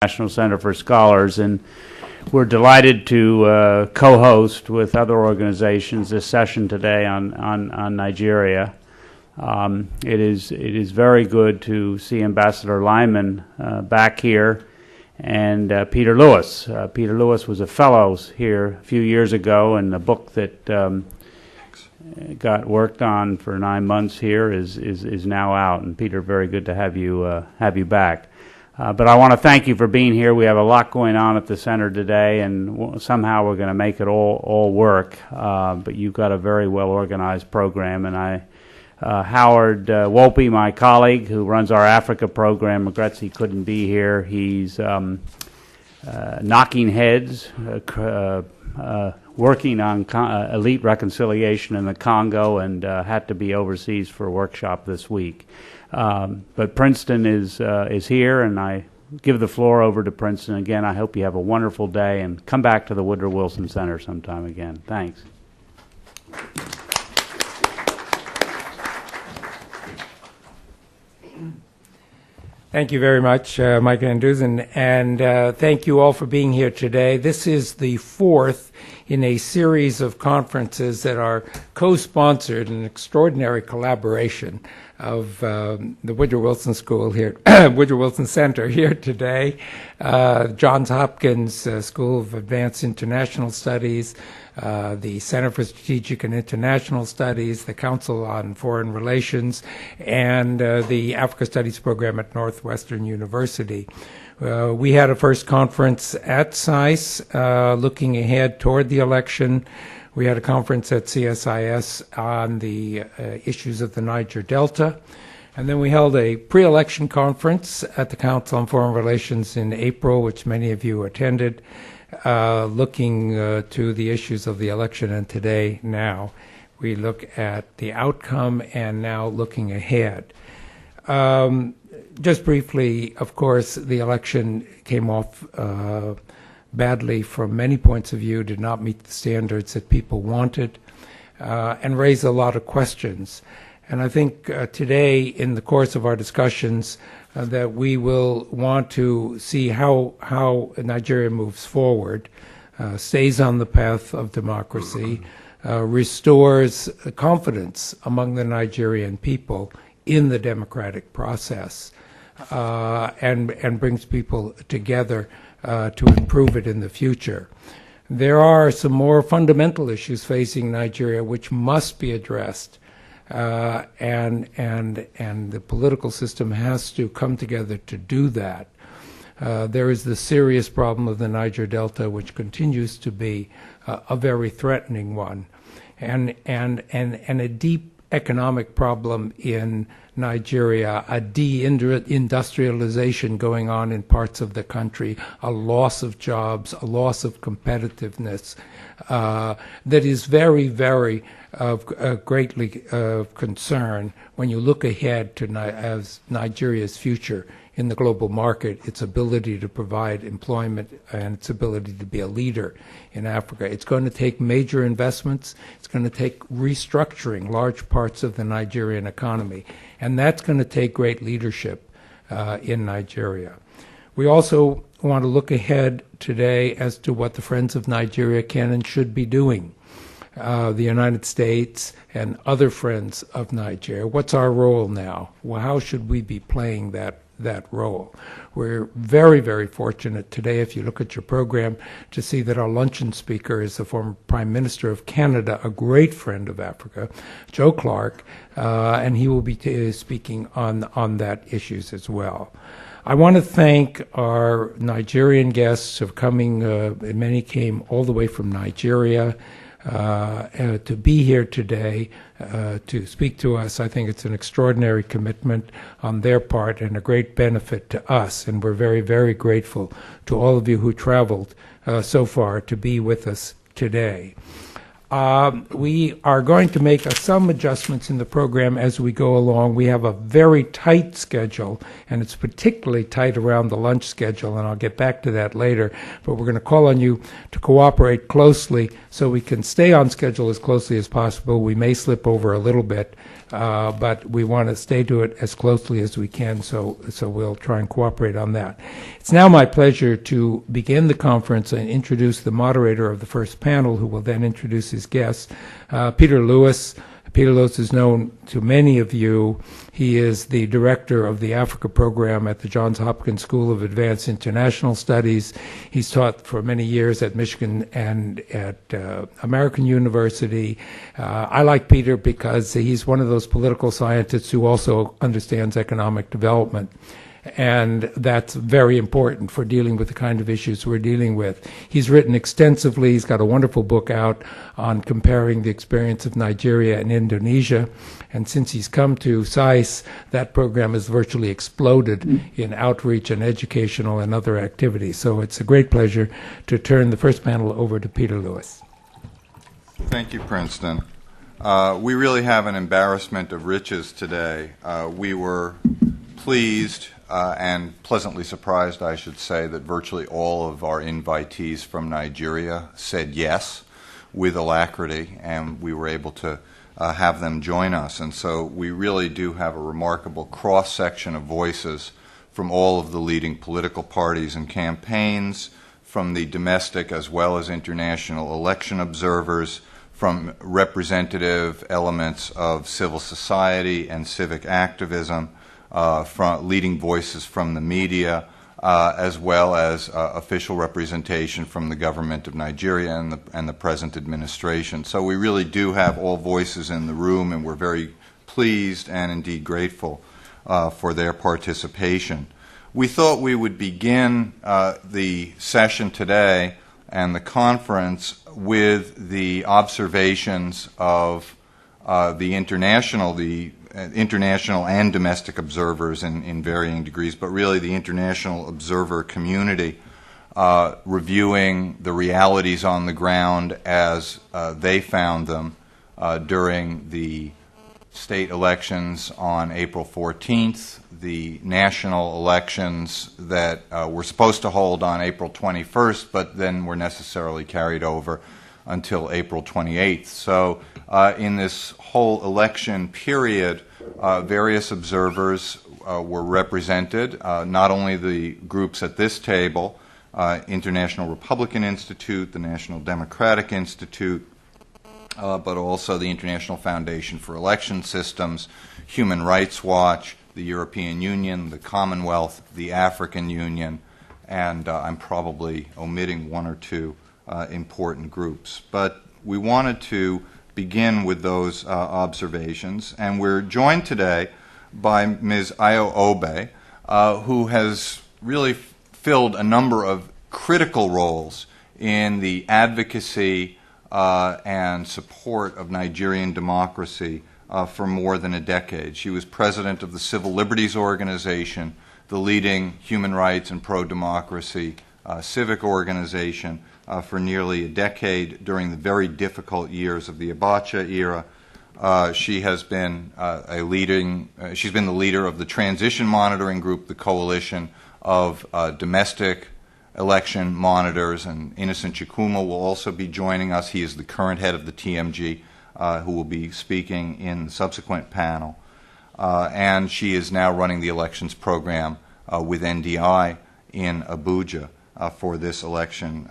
National Center for Scholars, and we're delighted to co-host with other organizations this session today on Nigeria. It is very good to see Ambassador Lyman back here, and Peter Lewis. Peter Lewis was a fellow here a few years ago, and the book that got worked on for 9 months here is now out. And Peter, very good to have you back. But I want to thank you for being here. We have a lot going on at the center today, and somehow we're going to make it all work. But you've got a very well organized program, and Howard Wolpe, my colleague who runs our Africa program, regrets he couldn't be here. He's knocking heads, working on elite reconciliation in the Congo, and had to be overseas for a workshop this week. But Princeton is here, and I give the floor over to Princeton. Again, I hope you have a wonderful day, and come back to the Woodrow Wilson Center sometime again. Thanks. Thank you very much, Mike Van Dusen, and thank you all for being here today. This is the fourth in a series of conferences that are co-sponsored, an extraordinary collaboration of the Woodrow Wilson School here, Woodrow Wilson Center here today, Johns Hopkins School of Advanced International Studies, the Center for Strategic and International Studies, the Council on Foreign Relations, and the Africa Studies program at Northwestern University. We had a first conference at SAIS looking ahead toward the election. We had a conference at CSIS on the issues of the Niger Delta. And then we held a pre-election conference at the Council on Foreign Relations in April, which many of you attended, looking to the issues of the election. And today, now, we look at the outcome and now looking ahead. Just briefly, of course, the election came off badly from many points of view, did not meet the standards that people wanted, and raised a lot of questions. And I think today, in the course of our discussions, that we will want to see how Nigeria moves forward, stays on the path of democracy, restores confidence among the Nigerian people in the democratic process, and brings people together to improve it in the future. There are some more fundamental issues facing Nigeria which must be addressed, and the political system has to come together to do that. There is the serious problem of the Niger Delta, which continues to be a very threatening one, and a deep economic problem in Nigeria, a deindustrialization going on in parts of the country, a loss of jobs, a loss of competitiveness that is very, very greatly of concern when you look ahead to as Nigeria's future in the global market, its ability to provide employment and its ability to be a leader in Africa. It's going to take major investments. It's going to take restructuring large parts of the Nigerian economy. And that's going to take great leadership in Nigeria. We also want to look ahead today as to what the Friends of Nigeria can and should be doing. The United States and other friends of Nigeria. What's our role now? Well, how should we be playing that role? We're very, very fortunate today, if you look at your program, to see that our luncheon speaker is the former Prime Minister of Canada, a great friend of Africa, Joe Clark, and he will be speaking on that issues as well. I want to thank our Nigerian guests who are coming. Many came all the way from Nigeria to be here today to speak to us. I think it's an extraordinary commitment on their part and a great benefit to us, and we're very, very grateful to all of you who traveled so far to be with us today. We are going to make some adjustments in the program as we go along. We have a very tight schedule, and it's particularly tight around the lunch schedule, and I'll get back to that later. But we're going to call on you to cooperate closely so we can stay on schedule as closely as possible. We may slip over a little bit, but we want to stay to it as closely as we can, so we'll try and cooperate on that. It's now my pleasure to begin the conference and introduce the moderator of the first panel, who will then introduce his guests, Peter Lewis. Peter Lewis is known to many of you. He is the director of the Africa program at the Johns Hopkins School of Advanced International Studies. He's taught for many years at Michigan and at American University. I like Peter because he's one of those political scientists who also understands economic development. And that's very important for dealing with the kind of issues we're dealing with. He's written extensively. He's got a wonderful book out on comparing the experience of Nigeria and Indonesia. And since he's come to SAIS, that program has virtually exploded in outreach and educational and other activities. So it's a great pleasure to turn the first panel over to Peter Lewis. Thank you, Princeton. We really have an embarrassment of riches today. We were pleased and pleasantly surprised, I should say, that virtually all of our invitees from Nigeria said yes with alacrity, and we were able to have them join us. And so we really do have a remarkable cross-section of voices from all of the leading political parties and campaigns, from the domestic as well as international election observers, from representative elements of civil society and civic activism, from leading voices from the media, as well as official representation from the government of Nigeria and the present administration. So we really do have all voices in the room, and we're very pleased and indeed grateful for their participation. We thought we would begin the session today and the conference with the observations of the international and domestic observers in varying degrees, but really the international observer community, reviewing the realities on the ground as they found them during the state elections on April 14th, the national elections that were supposed to hold on April 21st, but then were necessarily carried over until April 28th. So in this whole election period, various observers were represented, not only the groups at this table, International Republican Institute, the National Democratic Institute, but also the International Foundation for Election Systems, Human Rights Watch, the European Union, the Commonwealth, the African Union, and I'm probably omitting one or two important groups. But we wanted to begin with those observations, and we're joined today by Ms. Ayo Obe, who has really filled a number of critical roles in the advocacy and support of Nigerian democracy for more than a decade. She was president of the Civil Liberties Organization, the leading human rights and pro-democracy civic organization for nearly a decade during the very difficult years of the Abacha era. She has been she's been the leader of the Transition Monitoring Group, the coalition of domestic election monitors, and Innocent Chikuma will also be joining us. He is the current head of the TMG, who will be speaking in the subsequent panel. And she is now running the elections program with NDI in Abuja for this election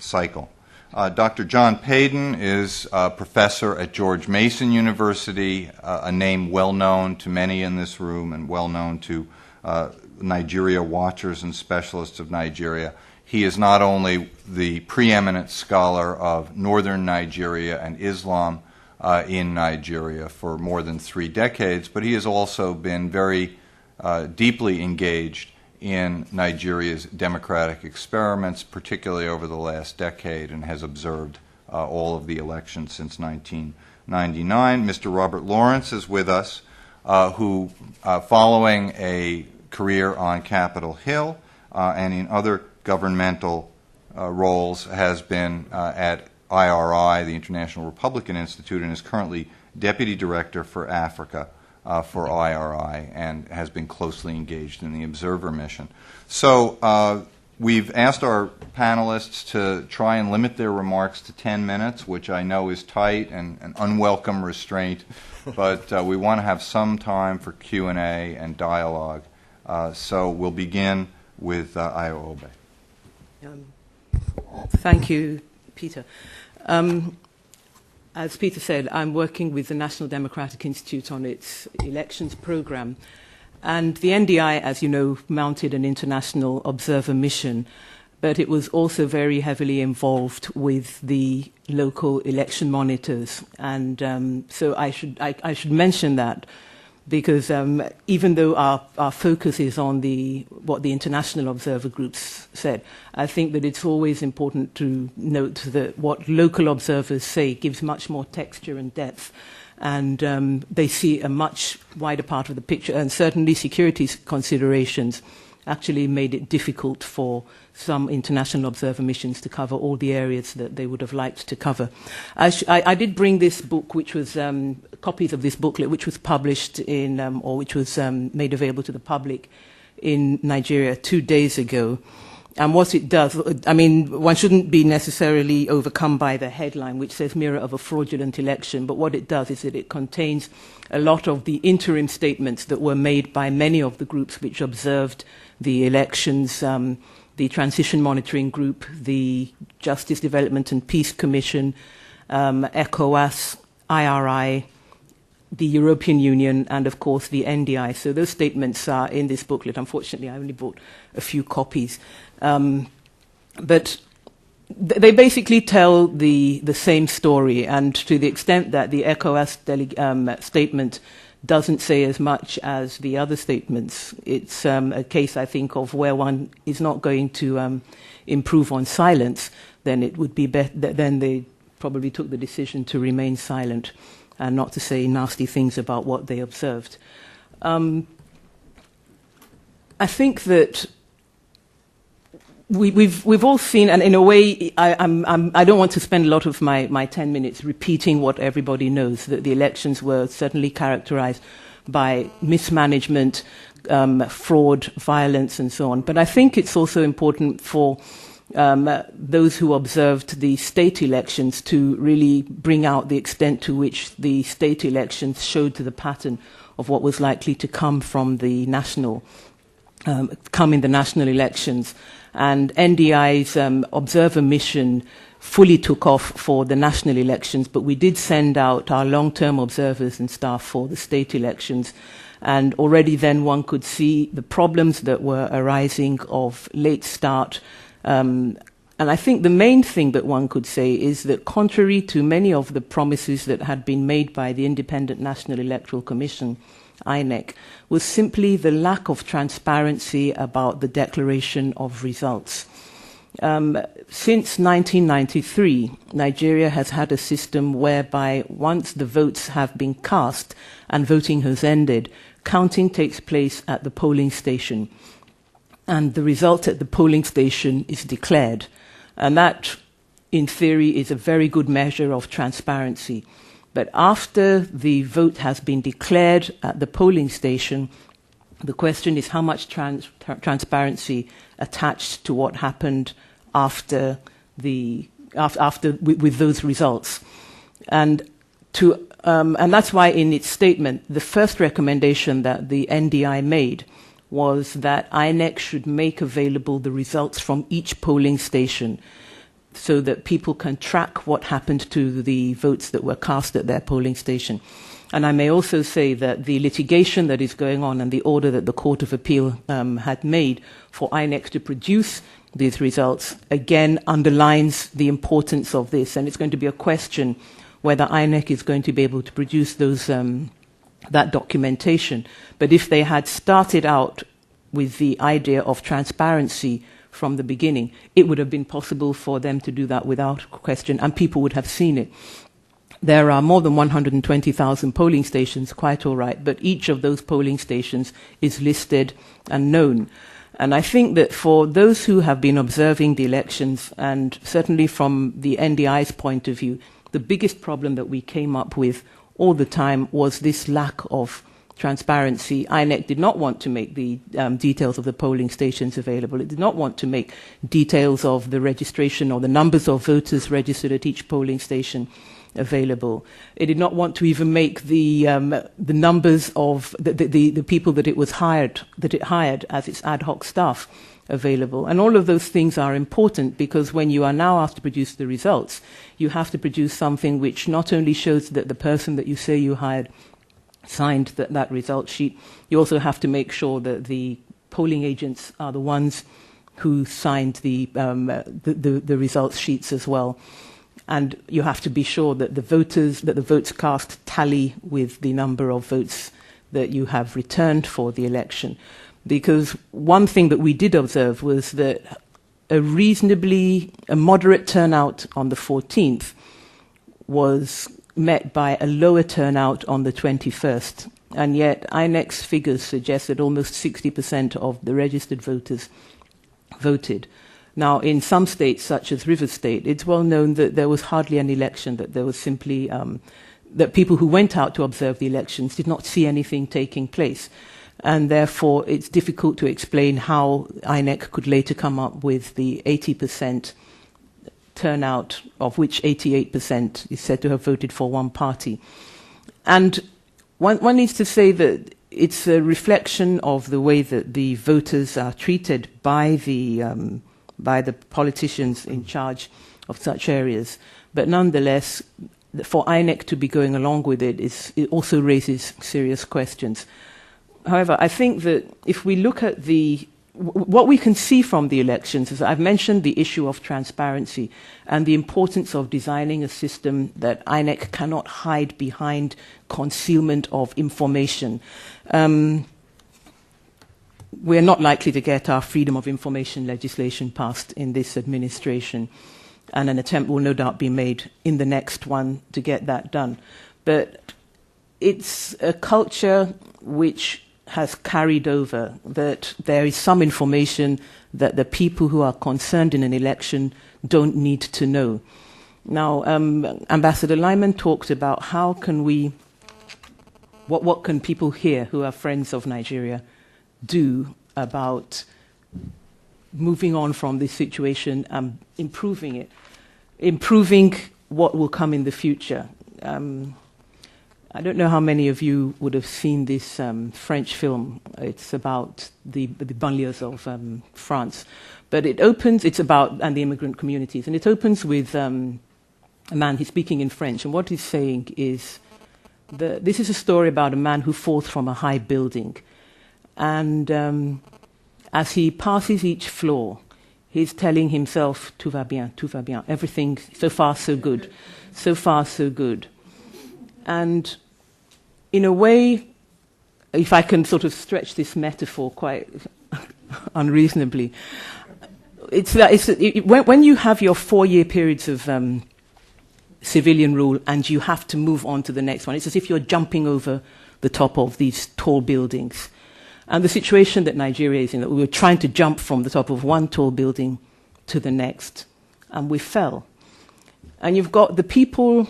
cycle. Dr. John Payton is a professor at George Mason University, a name well known to many in this room and well known to Nigeria watchers and specialists of Nigeria. He is not only the preeminent scholar of northern Nigeria and Islam in Nigeria for more than 3 decades, but he has also been very deeply engaged in Nigeria's democratic experiments, particularly over the last decade, and has observed all of the elections since 1999. Mr. Robert Lawrence is with us, who, following a career on Capitol Hill and in other governmental roles, has been at IRI, the International Republican Institute, and is currently Deputy Director for Africa for IRI, and has been closely engaged in the observer mission. So We've asked our panelists to try and limit their remarks to 10 minutes, which I know is tight and an unwelcome restraint, but we want to have some time for Q&A and dialogue. So we'll begin with Ayo Obe. Thank you, Peter. As Peter said, I'm working with the National Democratic Institute on its elections program. And the NDI, as you know, mounted an international observer mission, but it was also very heavily involved with the local election monitors. And so I should mention that, because even though our focus is on what the international observer groups said, I think that it's always important to note that what local observers say gives much more texture and depth, and they see a much wider part of the picture, and certainly security considerations actually made it difficult for some international observer missions to cover all the areas that they would have liked to cover. I did bring this book, which was copies of this booklet, which was published in, or which was made available to the public in Nigeria 2 days ago. And what it does, I mean, one shouldn't be necessarily overcome by the headline, which says mirror of a fraudulent election, but what it does is that it contains a lot of the interim statements that were made by many of the groups which observed the elections, the Transition Monitoring Group, the Justice Development and Peace Commission, ECOWAS, IRI, the European Union, and of course the NDI. So those statements are in this booklet. Unfortunately, I only bought a few copies. But they basically tell the same story, and to the extent that the ECOWAS statement doesn't say as much as the other statements, it's a case, I think, of where one is not going to improve on silence, then it would be better, then they probably took the decision to remain silent and not to say nasty things about what they observed. I think that we've all seen, and in a way, I don't want to spend a lot of my 10 minutes repeating what everybody knows, that the elections were certainly characterized by mismanagement, fraud, violence, and so on. But I think it's also important for those who observed the state elections to really bring out the extent to which the state elections showed to the pattern of what was likely to come from the national, come in the national elections. And NDI's observer mission fully took off for the national elections, but we did send out our long-term observers and staff for the state elections. And already then one could see the problems that were arising of late start. And I think the main thing that one could say is that contrary to many of the promises that had been made by the Independent National Electoral Commission, INEC, was simply the lack of transparency about the declaration of results. Since 1993, Nigeria has had a system whereby once the votes have been cast and voting has ended, counting takes place at the polling station. And the result at the polling station is declared. And that, in theory, is a very good measure of transparency. But after the vote has been declared at the polling station, the question is how much transparency attached to what happened after with those results. And that's why in its statement, the first recommendation that the NDI made was that INEC should make available the results from each polling station so that people can track what happened to the votes that were cast at their polling station. And I may also say that the litigation that is going on and the order that the Court of Appeal had made for INEC to produce these results, again, underlines the importance of this. And it's going to be a question whether INEC is going to be able to produce those that documentation. But if they had started out with the idea of transparency from the beginning, it would have been possible for them to do that without question, and people would have seen it. There are more than 120,000 polling stations, quite all right, but each of those polling stations is listed and known. And I think that for those who have been observing the elections, and certainly from the NDI's point of view, the biggest problem that we came up with all the time was this lack of transparency, INEC did not want to make the details of the polling stations available. It did not want to make details of the registration or the numbers of voters registered at each polling station available. It did not want to even make the numbers of the people that it hired as its ad hoc staff available. And all of those things are important because when you are now asked to produce the results, you have to produce something which not only shows that the person that you say you hired signed that result sheet, you also have to make sure that the polling agents are the ones who signed the results sheets as well. And you have to be sure that the votes cast tally with the number of votes that you have returned for the election. Because one thing that we did observe was that a moderate turnout on the 14th was met by a lower turnout on the 21st. And yet INEC's figures suggest that almost 60% of the registered voters voted. Now, in some states, such as River State, it's well known that there was hardly an election, that there was simply, that people who went out to observe the elections did not see anything taking place. And therefore, it's difficult to explain how INEC could later come up with the 80% turnout, of which 88% is said to have voted for one party. And one needs to say that it's a reflection of the way that the voters are treated by the politicians in charge of such areas. But nonetheless, for INEC to be going along with it also raises serious questions. However, I think that if we look at what we can see from the elections is, I've mentioned the issue of transparency and the importance of designing a system that INEC cannot hide behind concealment of information. We're not likely to get our freedom of information legislation passed in this administration, and an attempt will no doubt be made in the next one to get that done. But it's a culture which has carried over, that there is some information that the people who are concerned in an election don't need to know. Now, Ambassador Lyman talked about how can what can people here who are friends of Nigeria do about moving on from this situation and improving what will come in the future. I don't know how many of you would have seen this French film. It's about the banlieues of France. But it's about the immigrant communities. And it opens with a man, he's speaking in French. And what he's saying is, this is a story about a man who falls from a high building. And as he passes each floor, he's telling himself, tout va bien, everything, so far so good, so far so good. And in a way, if I can sort of stretch this metaphor quite unreasonably, when you have your 4-year periods of civilian rule and you have to move on to the next one, it's as if you're jumping over the top of these tall buildings. And the situation that Nigeria is in, that we were trying to jump from the top of one tall building to the next, and we fell. And you've got the people,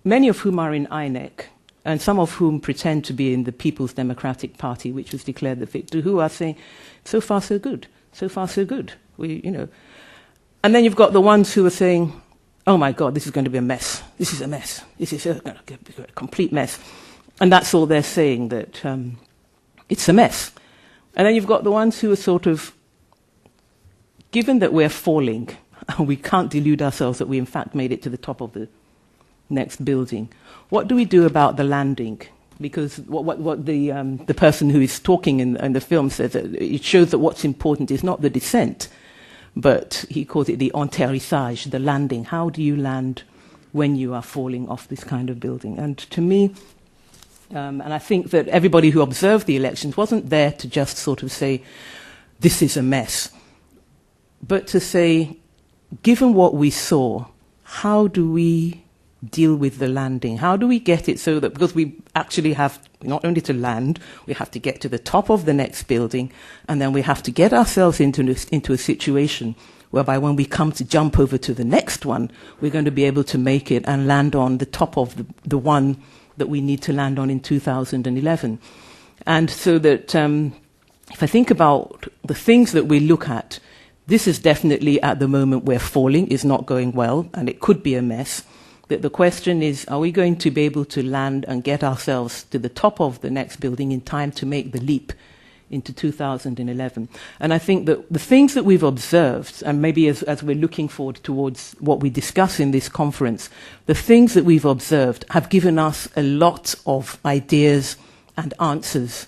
many of whom are in INEC, and some of whom pretend to be in the People's Democratic Party, which was declared the victor, who are saying, so far so good, so far so good. And then you've got the ones who are saying, oh my God, this is going to be a mess. This is a mess. This is going to be a complete mess. And that's all they're saying, that it's a mess. And then you've got the ones who are sort of, given that we're falling, and we can't delude ourselves that we in fact made it to the top of the next building, what do we do about the landing? Because what the person who is talking in the film says, that it shows that what's important is not the descent, but he calls it the atterrissage, the landing. How do you land when you are falling off this kind of building? And to me, and I think that everybody who observed the elections wasn't there to just sort of say, this is a mess, but to say, given what we saw, how do we deal with the landing? How do we get it so that, because we actually have not only to land, we have to get to the top of the next building, and then we have to get ourselves into a situation whereby when we come to jump over to the next one, we're going to be able to make it and land on the top of the one that we need to land on in 2011. And so that if I think about the things that we look at, this is definitely at the moment where falling is not going well, and it could be a mess. That the question is, are we going to be able to land and get ourselves to the top of the next building in time to make the leap into 2011? And I think that the things that we've observed, and maybe as we're looking forward towards what we discuss in this conference, the things that we've observed have given us a lot of ideas and answers.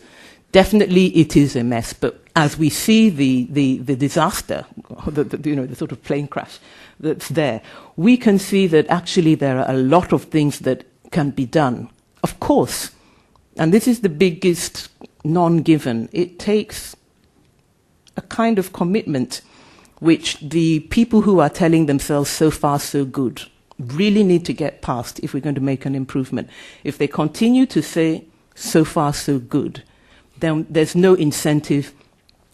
Definitely it is a mess, but as we see the disaster, the sort of plane crash that's there, we can see that actually there are a lot of things that can be done. Of course, and this is the biggest non-given, it takes a kind of commitment which the people who are telling themselves so far so good really need to get past if we're going to make an improvement. If they continue to say so far so good, then there's no incentive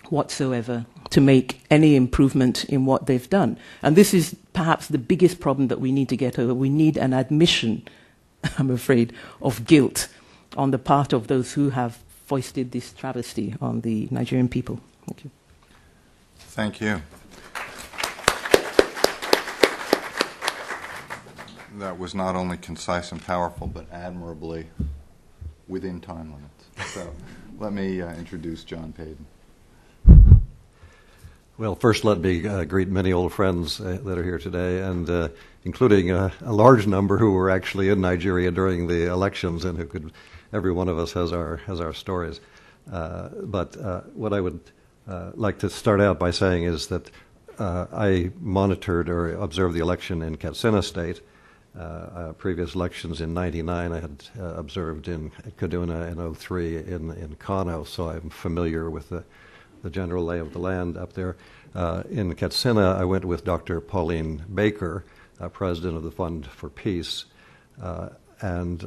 whatsoever to make any improvement in what they've done. And this is perhaps the biggest problem that we need to get over. We need an admission, I'm afraid, of guilt on the part of those who have foisted this travesty on the Nigerian people. Thank you. Thank you. That was not only concise and powerful, but admirably within time limits. So let me introduce John Payton. Well, first let me greet many old friends that are here today, and including a large number who were actually in Nigeria during the elections and who could, every one of us has our stories. But what I would like to start out by saying is that I monitored or observed the election in Katsina State. Previous elections in '99 I had observed in Kaduna in '03 in Kano, so I'm familiar with the general lay of the land up there. In Katsina, I went with Dr. Pauline Baker, president of the Fund for Peace, and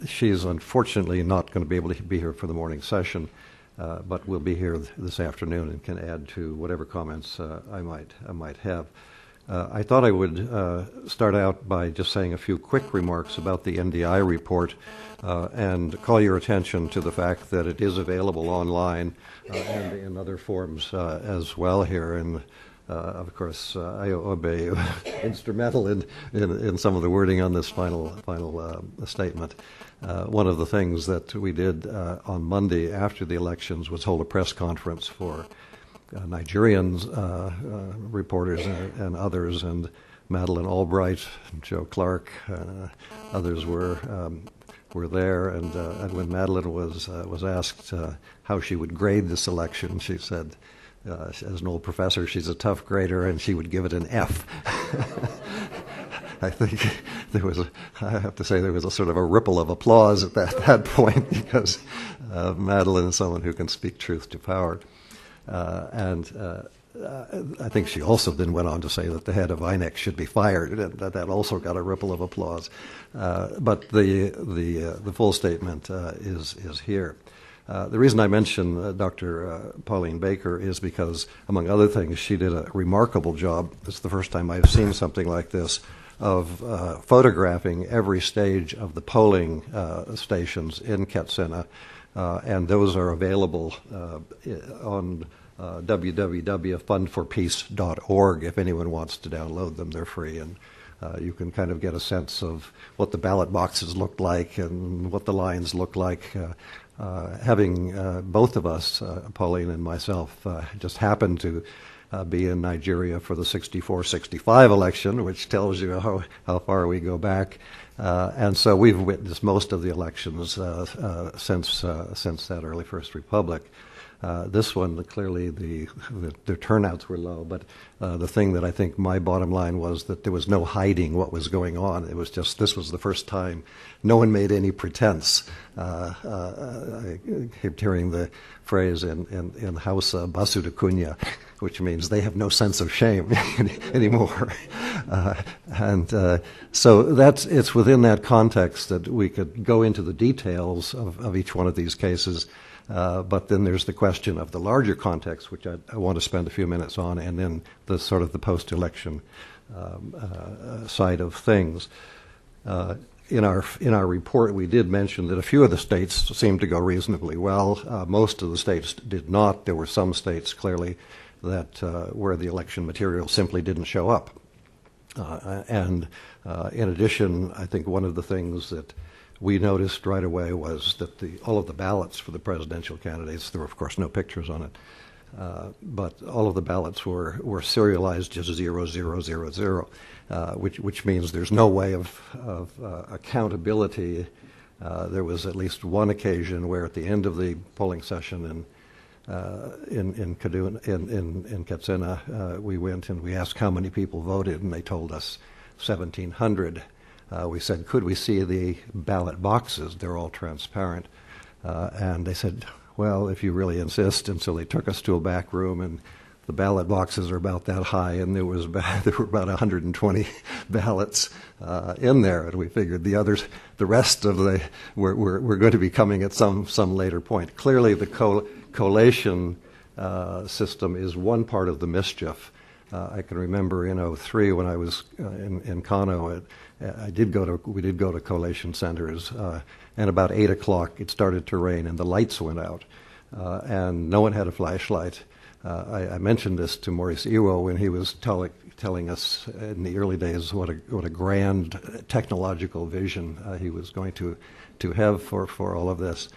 she's unfortunately not going to be able to be here for the morning session, but will be here this afternoon and can add to whatever comments I might have. I thought I would start out by just saying a few quick remarks about the Mdi Report and call your attention to the fact that it is available online and in other forms as well here. And of course, I obey instrumental in some of the wording on this final statement. One of the things that we did on Monday after the elections was hold a press conference for Nigerians, reporters and others, and Madeleine Albright, Joe Clark, others were there. And when Madeleine was asked how she would grade this election, she said, as an old professor, she's a tough grader, and she would give it an F. I think I have to say there was a sort of a ripple of applause at that point, because Madeleine is someone who can speak truth to power. I think she also then went on to say that the head of INEC should be fired, and that also got a ripple of applause. But the full statement is here. The reason I mention Dr. Pauline Baker is because, among other things, she did a remarkable job. It's the first time I've seen something like this, of photographing every stage of the polling stations in Katsina, and those are available on www.fundforpeace.org if anyone wants to download them. They're free, and you can kind of get a sense of what the ballot boxes looked like and what the lines looked like. Having both of us, Pauline and myself, just happened to be in Nigeria for the 64-65 election, which tells you how far we go back. And so we've witnessed most of the elections since that early First Republic. This one, clearly the turnouts were low, but the thing that I think my bottom line was that there was no hiding what was going on. It was just, this was the first time no one made any pretense. I kept hearing the phrase in Hausa, basu da kunya, which means they have no sense of shame anymore. So it's within that context that we could go into the details of each one of these cases. But then there's the question of the larger context, which I want to spend a few minutes on, and then the sort of the post-election side of things. in our report, we did mention that a few of the states seemed to go reasonably well. Most of the states did not. There were some states, clearly, that where the election material simply didn't show up. And in addition, I think one of the things that we noticed right away was that all of the ballots for the presidential candidates, there were, of course, no pictures on it, but all of the ballots were serialized just 0000, which means there's no way of accountability. There was at least one occasion where at the end of the polling session in Katsina, we went and we asked how many people voted, and they told us 1,700. We said, could we see the ballot boxes? They're all transparent. And they said, well, if you really insist. And so they took us to a back room, and the ballot boxes are about that high, and there were about 120 ballots in there. And we figured the rest of were going to be coming at some later point. Clearly, the collation system is one part of the mischief. I can remember in 2003 when I was in Kano, we did go to collation centers, and about 8 o'clock it started to rain and the lights went out, and no one had a flashlight. I mentioned this to Maurice Iwo when he was telling us in the early days what a grand technological vision he was going to have for all of this.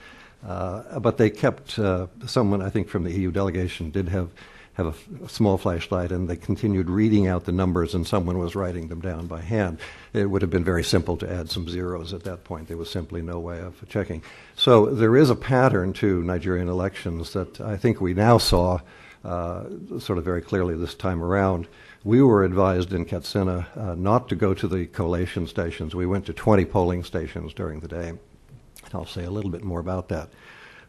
But they kept someone, I think, from the EU delegation did have a small flashlight, and they continued reading out the numbers, and someone was writing them down by hand. It would have been very simple to add some zeros at that point. There was simply no way of checking. So there is a pattern to Nigerian elections that I think we now saw sort of very clearly this time around. We were advised in Katsina not to go to the collation stations. We went to 20 polling stations during the day. I'll say a little bit more about that.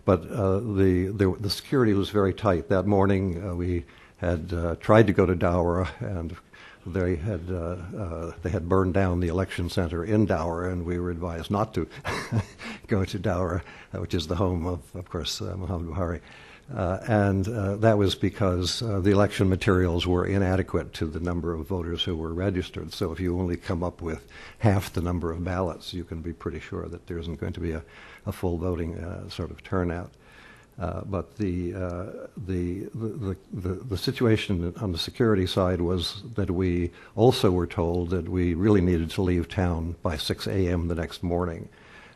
But the security was very tight. That morning we had tried to go to Dawra, and they had burned down the election center in Dawra, and we were advised not to go to Dawra, which is the home of course, Muhammad Buhari. And that was because the election materials were inadequate to the number of voters who were registered. So if you only come up with half the number of ballots, you can be pretty sure that there isn't going to be a full voting sort of turnout. But the situation on the security side was that we also were told that we really needed to leave town by 6 a.m. the next morning.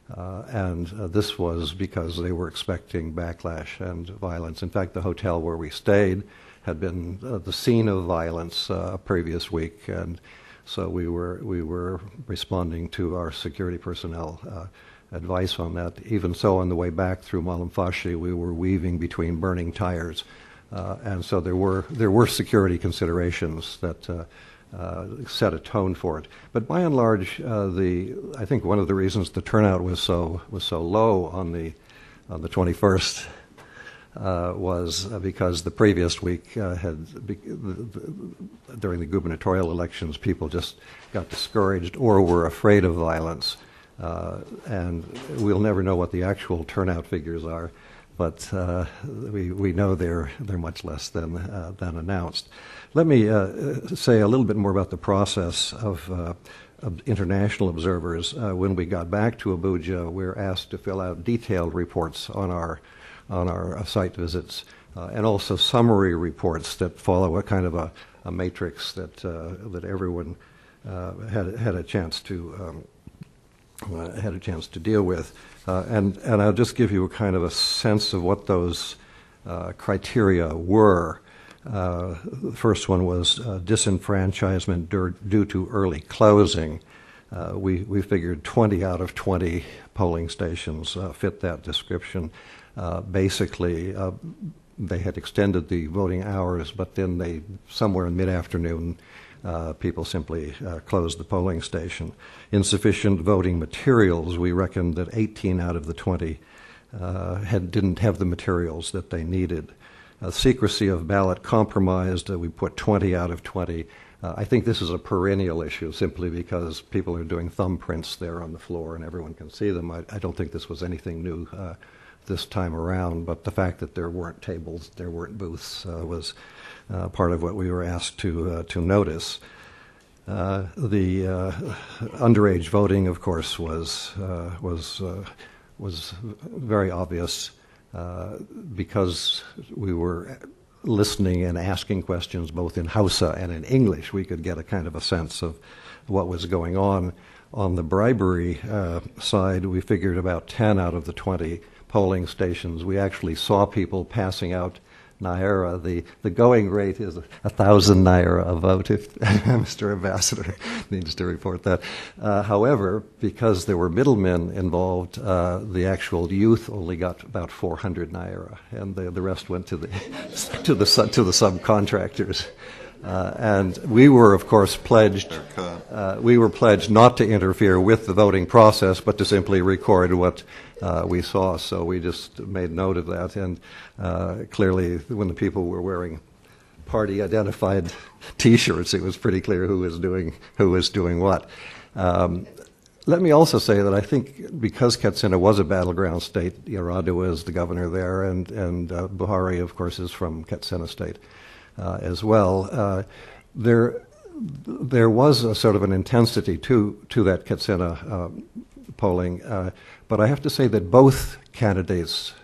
And this was because they were expecting backlash and violence. In fact, the hotel where we stayed had been the scene of violence a previous week, and so we were responding to our security personnel advice on that. Even so, on the way back through Malamfashi, we were weaving between burning tires, and so there were security considerations that set a tone for it. But by and large, I think one of the reasons the turnout was so low on the 21st was because the previous week during the gubernatorial elections, people just got discouraged or were afraid of violence. And we'll never know what the actual turnout figures are, but we know they're much less than announced. Let me say a little bit more about the process of international observers. When we got back to Abuja, we were asked to fill out detailed reports on our site visits, and also summary reports that follow a kind of a matrix that everyone had a chance to deal with, and I'll just give you a kind of a sense of what those criteria were. The first one was disenfranchisement due to early closing. We figured 20 out of 20 polling stations fit that description. Basically, they had extended the voting hours, but then somewhere in mid-afternoon, people simply closed the polling station. Insufficient voting materials, we reckoned that 18 out of the 20 didn't have the materials that they needed. Secrecy of ballot compromised, we put 20 out of 20. I think this is a perennial issue simply because people are doing thumbprints there on the floor and everyone can see them. I don't think this was anything new this time around, but the fact that there weren't tables, there weren't booths was part of what we were asked to notice. The underage voting, of course, was very obvious because we were listening and asking questions both in Hausa and in English. We could get a kind of a sense of what was going on. On the bribery side, we figured about 10 out of the 20 polling stations, we actually saw people passing out naira. The going rate is 1,000 naira a vote, if Mr. Ambassador needs to report that. However, because there were middlemen involved, the actual youth only got about 400 naira, and the rest went to the to the subcontractors. And we were, of course, pledged. We were pledged not to interfere with the voting process, but to simply record what we saw. So we just made note of that. And clearly, when the people were wearing party-identified T-shirts, it was pretty clear who was doing what. Let me also say that I think because Katsina was a battleground state, Yar'Adua is the governor there, and Buhari, of course, is from Katsina State. As well, there was a sort of an intensity to that Katsina polling, but I have to say that both candidates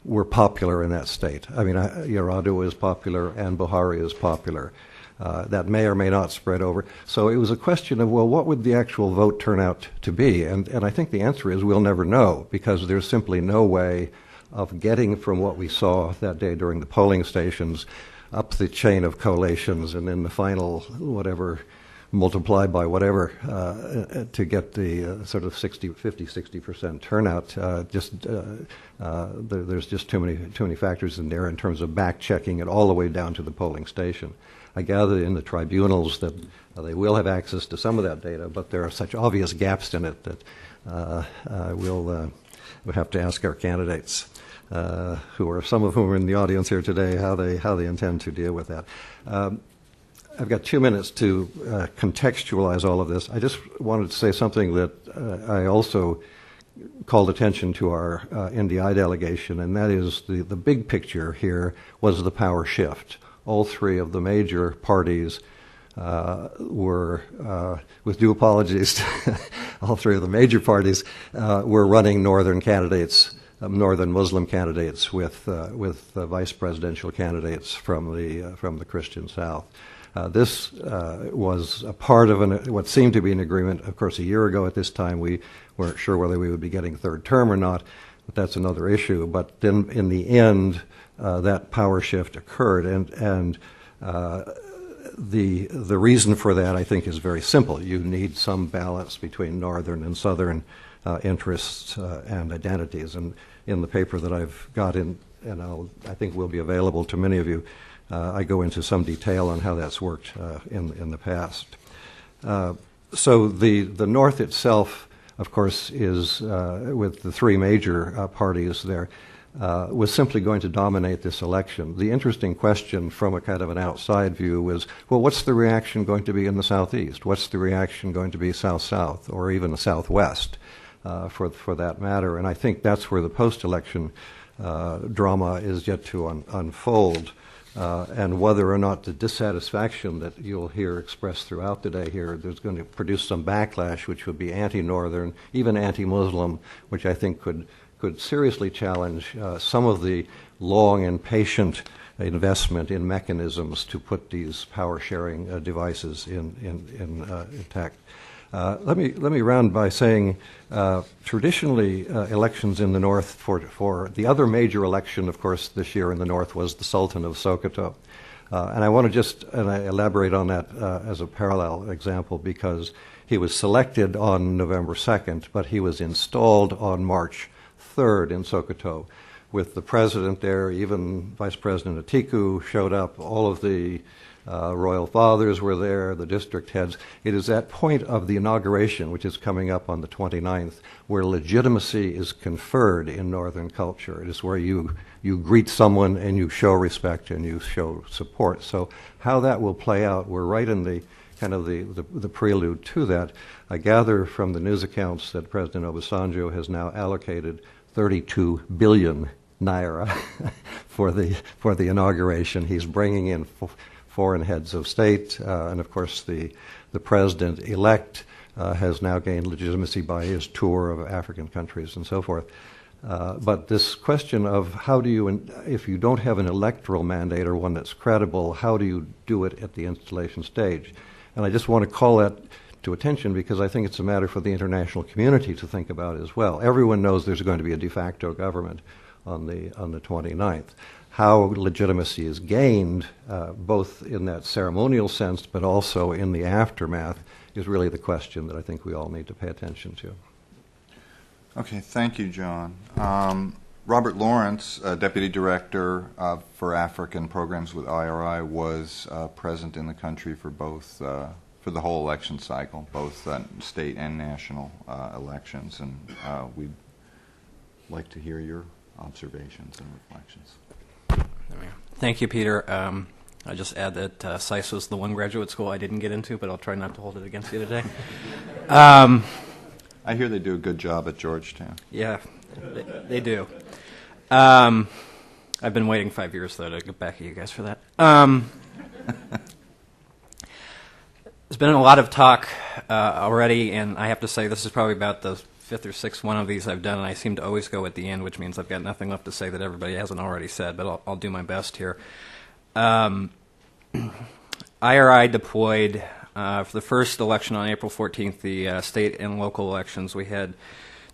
were popular in that state. I mean, Yar'Adua is popular and Buhari is popular. That may or may not spread over. So it was a question of, well, what would the actual vote turn out to be? And I think the answer is we'll never know, because there's simply no way of getting from what we saw that day during the polling stations up the chain of collations, and then the final whatever, multiplied by whatever, to get the sort of 50-60% turnout. There's just too many factors in there in terms of back-checking it all the way down to the polling station. I gather in the tribunals that they will have access to some of that data, but there are such obvious gaps in it that we'll have to ask our candidates, some of whom are in the audience here today, how they intend to deal with that. I've got 2 minutes to contextualize all of this. I just wanted to say something that I also called attention to our NDI delegation, and that is the big picture here was the power shift. All three of the major parties were, with due apologies, all three of the major parties were running northern candidates, northern Muslim candidates, with vice presidential candidates from the Christian South. This was a part of what seemed to be an agreement. Of course, a year ago at this time, we weren't sure whether we would be getting third term or not, but that's another issue. But then in the end, that power shift occurred, and the reason for that, I think, is very simple. You need some balance between northern and southern interests and identities. And in the paper that I've got in, and I think will be available to many of you, I go into some detail on how that's worked in the past. So the North itself, of course, is with the three major parties there, was simply going to dominate this election. The interesting question from a kind of an outside view was, well, what's the reaction going to be in the Southeast? What's the reaction going to be South-South, or even the Southwest, for that matter? And I think that's where the post-election drama is yet to unfold. And whether or not the dissatisfaction that you'll hear expressed throughout the day here, there's going to produce some backlash, which would be anti-Northern, even anti-Muslim, which I think could seriously challenge some of the long and patient investment in mechanisms to put these power-sharing devices intact. Let me round by saying traditionally elections in the North for the other major election, of course, this year in the North was the Sultan of Sokoto. And I want to I elaborate on that as a parallel example, because he was selected on November 2nd, but he was installed on March 3rd in Sokoto with the president there. Even Vice President Atiku showed up. All of the royal fathers were there, the district heads. It is that point of the inauguration, which is coming up on the 29th, where legitimacy is conferred in Northern culture. It is where you greet someone and you show respect and you show support. So how that will play out, we're right in the kind of the prelude to that. I gather from the news accounts that President Obasanjo has now allocated 32 billion naira for the inauguration. He's bringing in foreign heads of state, and of course the president-elect has now gained legitimacy by his tour of African countries and so forth. But this question of how do you, if you don't have an electoral mandate or one that's credible, how do you do it at the installation stage? And I just want to call that to attention because I think it's a matter for the international community to think about as well. Everyone knows there's going to be a de facto government on the 29th. How legitimacy is gained, both in that ceremonial sense but also in the aftermath, is really the question that I think we all need to pay attention to. Okay, thank you, John. Robert Lawrence, Deputy Director for African Programs with IRI, was present in the country for both, for the whole election cycle, both state and national elections, and we'd like to hear your observations and reflections. Thank you, Peter. I just add that SICE was the one graduate school I didn't get into, but I'll try not to hold it against you today. I hear they do a good job at Georgetown. Yeah, they do. I've been waiting 5 years, though, to get back at you guys for that. There's been a lot of talk already, and I have to say this is probably about the fifth or sixth one of these I've done, and I seem to always go at the end, which means I've got nothing left to say that everybody hasn't already said, but I'll do my best here. IRI deployed for the first election on April 14th, the state and local elections. We had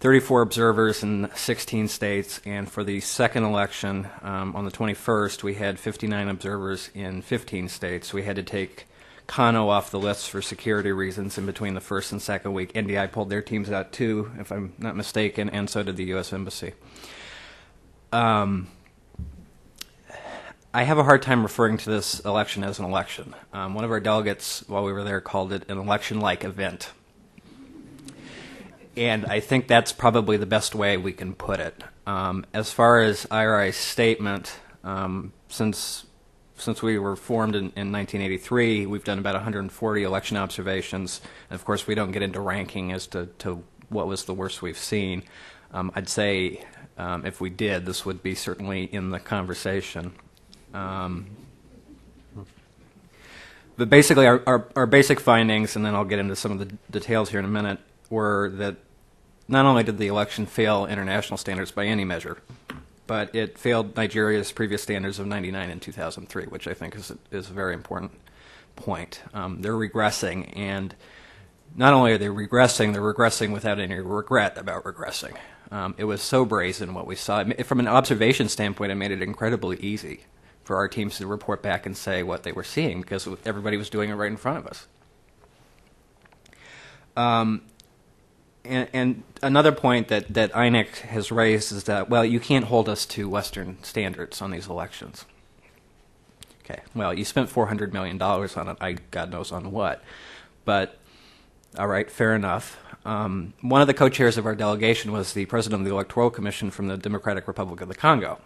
34 observers in 16 states, and for the second election on the 21st, we had 59 observers in 15 states. We had to take Kano off the list for security reasons in between the first and second week. NDI pulled their teams out too, if I'm not mistaken, and so did the U.S. Embassy. I have a hard time referring to this election as an election. One of our delegates, while we were there, called it an election-like event. And I think that's probably the best way we can put it. As far as IRI's statement, since we were formed in 1983, we've done about 140 election observations. And of course, we don't get into ranking as to what was the worst we've seen. I'd say if we did, this would be certainly in the conversation. But basically, our basic findings, and then I'll get into some of the details here in a minute, were that not only did the election fail international standards by any measure, but it failed Nigeria's previous standards of 99 and 2003, which I think is a very important point. They're regressing, and not only are they regressing, they're regressing without any regret about regressing. It was so brazen what we saw. From an observation standpoint, it made it incredibly easy for our teams to report back and say what they were seeing because everybody was doing it right in front of us. And another point that INEC has raised is that, well, you can't hold us to Western standards on these elections. Okay, well, you spent $400 million on it, God knows on what. But, all right, fair enough. One of the co-chairs of our delegation was the president of the Electoral Commission from the Democratic Republic of the Congo,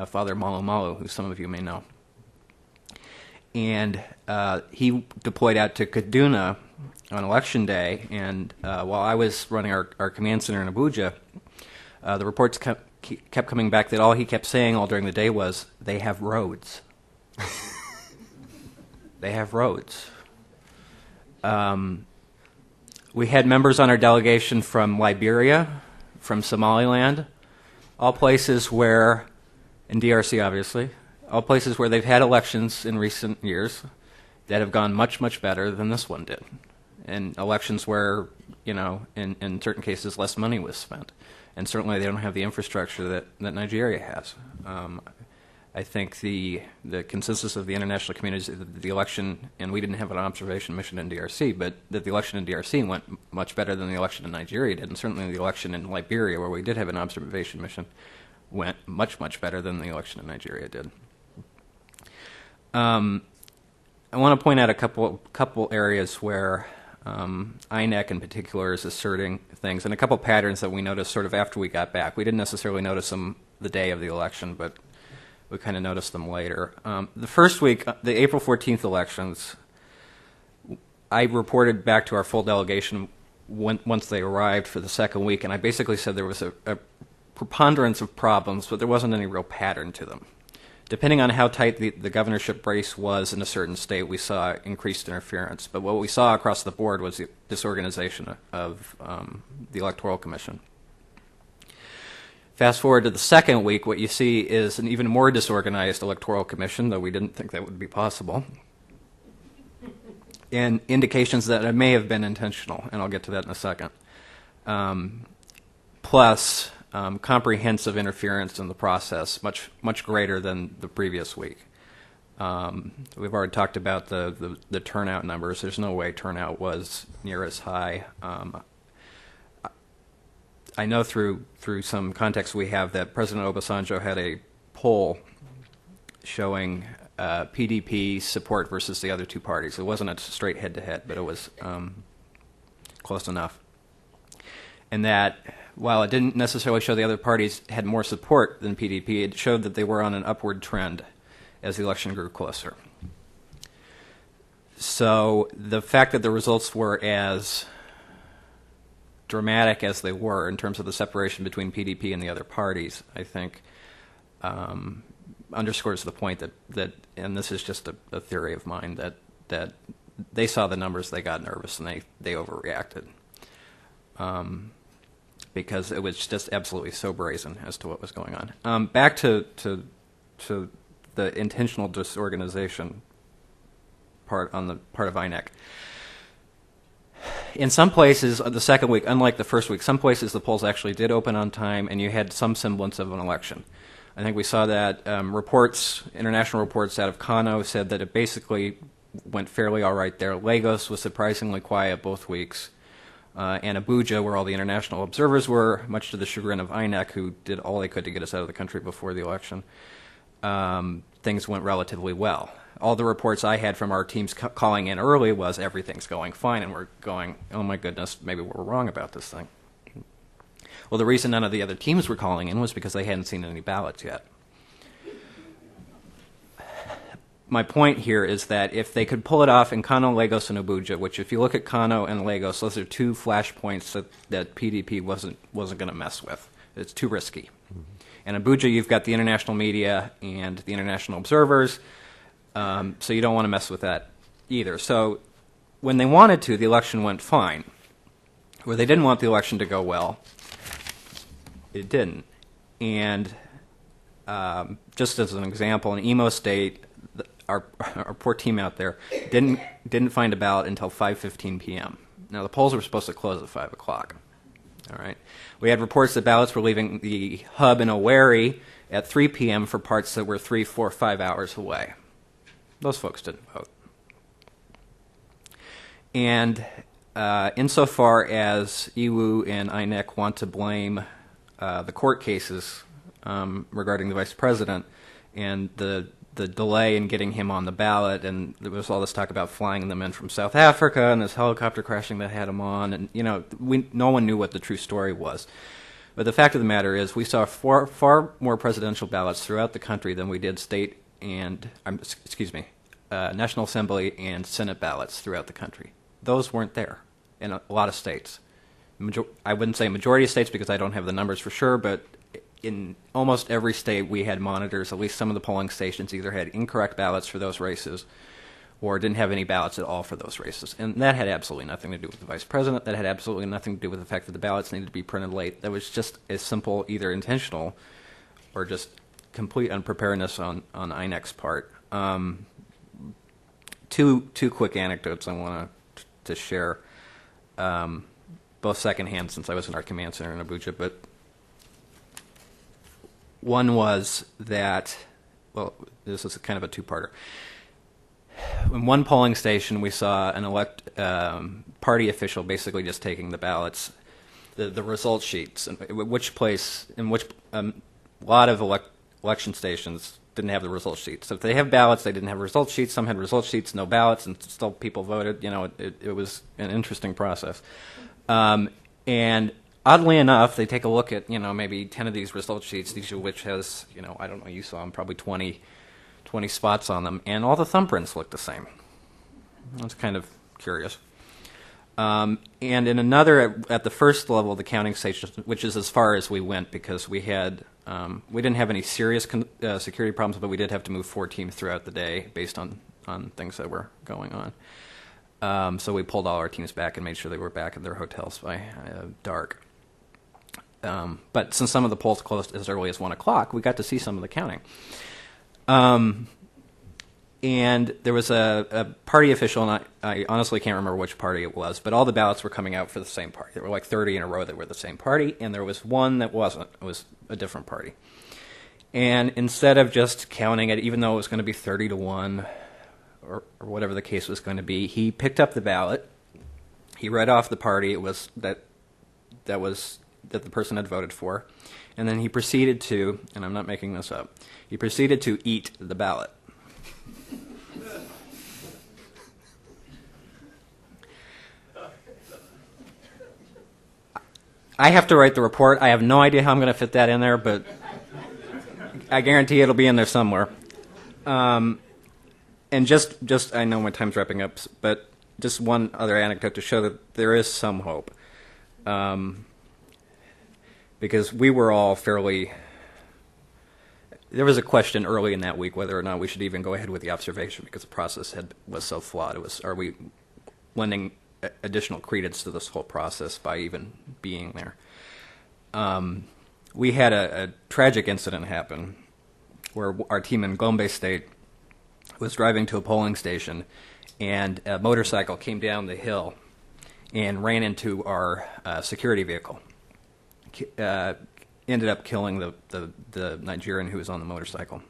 Father Malu Malu, who some of you may know. And he deployed out to Kaduna on election day, and while I was running our command center in Abuja, the reports kept coming back that all he kept saying all during the day was, they have roads. They have roads. We had members on our delegation from Liberia, from Somaliland, all places where, and DRC obviously, all places where they've had elections in recent years that have gone much, much better than this one did. And elections where, you know, in certain cases less money was spent. And certainly they don't have the infrastructure that Nigeria has. I think the consensus of the international community is that the election, and we didn't have an observation mission in DRC, but that the election in DRC went much better than the election in Nigeria did, and certainly the election in Liberia, where we did have an observation mission, went much, much better than the election in Nigeria did. I want to point out a couple areas where INEC in particular is asserting things, and a couple patterns that we noticed sort of after we got back. We didn't necessarily notice them the day of the election, but we kind of noticed them later. The first week, the April 14th elections, I reported back to our full delegation once they arrived for the second week, and I basically said there was a preponderance of problems, but there wasn't any real pattern to them. depending on how tight the governorship race was in a certain state, we saw increased interference. But what we saw across the board was the disorganization of the Electoral Commission. Fast forward to the second week, what you see is an even more disorganized Electoral Commission, though we didn't think that would be possible, and indications that it may have been intentional, and I'll get to that in a second. Plus comprehensive interference in the process, much greater than the previous week. We've already talked about the turnout numbers. There's no way turnout was near as high. I know through some context we have that President Obasanjo had a poll showing PDP support versus the other two parties. It wasn't a straight head-to-head, but it was close enough. And that while it didn't necessarily show the other parties had more support than PDP, it showed that they were on an upward trend as the election grew closer. So the fact that the results were as dramatic as they were in terms of the separation between PDP and the other parties, I think underscores the point that and this is just a theory of mine, that they saw the numbers, they got nervous, and they overreacted. Because it was just absolutely so brazen as to what was going on. Back to the intentional disorganization part on the part of INEC. In some places, the second week, unlike the first week, some places the polls actually did open on time, and you had some semblance of an election. I think we saw that international reports out of Kano said that it basically went fairly all right there. Lagos was surprisingly quiet both weeks. And Abuja, where all the international observers were, much to the chagrin of INEC, who did all they could to get us out of the country before the election, things went relatively well. All the reports I had from our teams calling in early was everything's going fine, and we're going, oh my goodness, maybe we're wrong about this thing. Well, the reason none of the other teams were calling in was because they hadn't seen any ballots yet. My point here is that if they could pull it off in Kano, Lagos, and Abuja, which if you look at Kano and Lagos, those are two flashpoints that PDP wasn't going to mess with. It's too risky. Mm-hmm. And Abuja, you've got the international media and the international observers, so you don't want to mess with that either. So when they wanted to, the election went fine. Where they didn't want the election to go well, it didn't. And just as an example, in Imo State, our poor team out there didn't find a ballot until 5:15 p.m. Now the polls were supposed to close at 5 o'clock. All right, we had reports that ballots were leaving the hub in Owerri at 3 p.m. for parts that were 3, 4, 5 hours away. Those folks didn't vote. And insofar as IWU and INEC want to blame the court cases regarding the vice president and the delay in getting him on the ballot, and there was all this talk about flying them in from South Africa and this helicopter crashing that had him on, and no one knew what the true story was. But the fact of the matter is we saw far more presidential ballots throughout the country than we did state and, National Assembly and Senate ballots throughout the country. Those weren't there in a lot of states. I wouldn't say majority of states because I don't have the numbers for sure, but in almost every state we had monitors. At least some of the polling stations either had incorrect ballots for those races or didn't have any ballots at all for those races. And that had absolutely nothing to do with the vice president. That had absolutely nothing to do with the fact that the ballots needed to be printed late. That was just as simple, either intentional or just complete unpreparedness on INEC's part. Two quick anecdotes I want to share, both secondhand since I was in our command center in Abuja, but one was that, well, this is kind of a two-parter. In one polling station, we saw an party official basically just taking the ballots, the result sheets, and a lot of election stations didn't have the result sheets. So if they have ballots, they didn't have result sheets. Some had result sheets, no ballots, and still people voted. It was an interesting process. And oddly enough, they take a look at, maybe 10 of these result sheets, each of which has, I don't know, you saw them, probably 20 spots on them, and all the thumbprints look the same. That's kind of curious. And in another, at the first level of the counting station, which is as far as we went because we had We didn't have any serious security problems, but we did have to move 4 teams throughout the day based on things that were going on. So we pulled all our teams back and made sure they were back at their hotels by dark. But since some of the polls closed as early as 1 o'clock, we got to see some of the counting. And there was a party official, and I honestly can't remember which party it was, but all the ballots were coming out for the same party. There were like 30 in a row that were the same party, and there was one that wasn't. It was a different party. And instead of just counting it, even though it was going to be 30 to 1, or whatever the case was going to be, he picked up the ballot. He read off the party it was that the person had voted for, and then he proceeded to, and I'm not making this up, he proceeded to eat the ballot. I have to write the report. I have no idea how I'm going to fit that in there, but I guarantee it'll be in there somewhere. And just I know my time's wrapping up, but just one other anecdote to show that there is some hope. Because we were all fairly... There was a question early in that week whether or not we should even go ahead with the observation because the process was so flawed. It was, are we lending additional credence to this whole process by even being there? We had a tragic incident happen where our team in Gombe State was driving to a polling station, and a motorcycle came down the hill and ran into our security vehicle. Ended up killing the Nigerian who was on the motorcycle.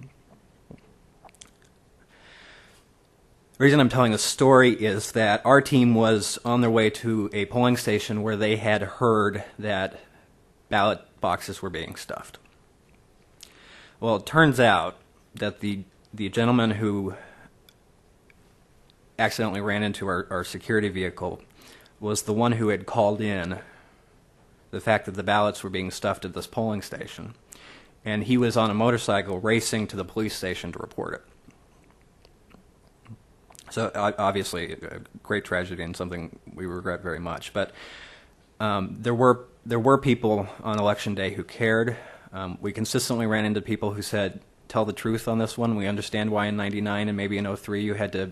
The reason I'm telling this story is that our team was on their way to a polling station where they had heard that ballot boxes were being stuffed. Well, it turns out that the gentleman who accidentally ran into our security vehicle was the one who had called in the fact that the ballots were being stuffed at this polling station. And he was on a motorcycle racing to the police station to report it. So obviously a great tragedy and something we regret very much. But there were people on election day who cared. We consistently ran into people who said, tell the truth on this one. We understand why in 99 and maybe in 03 you had to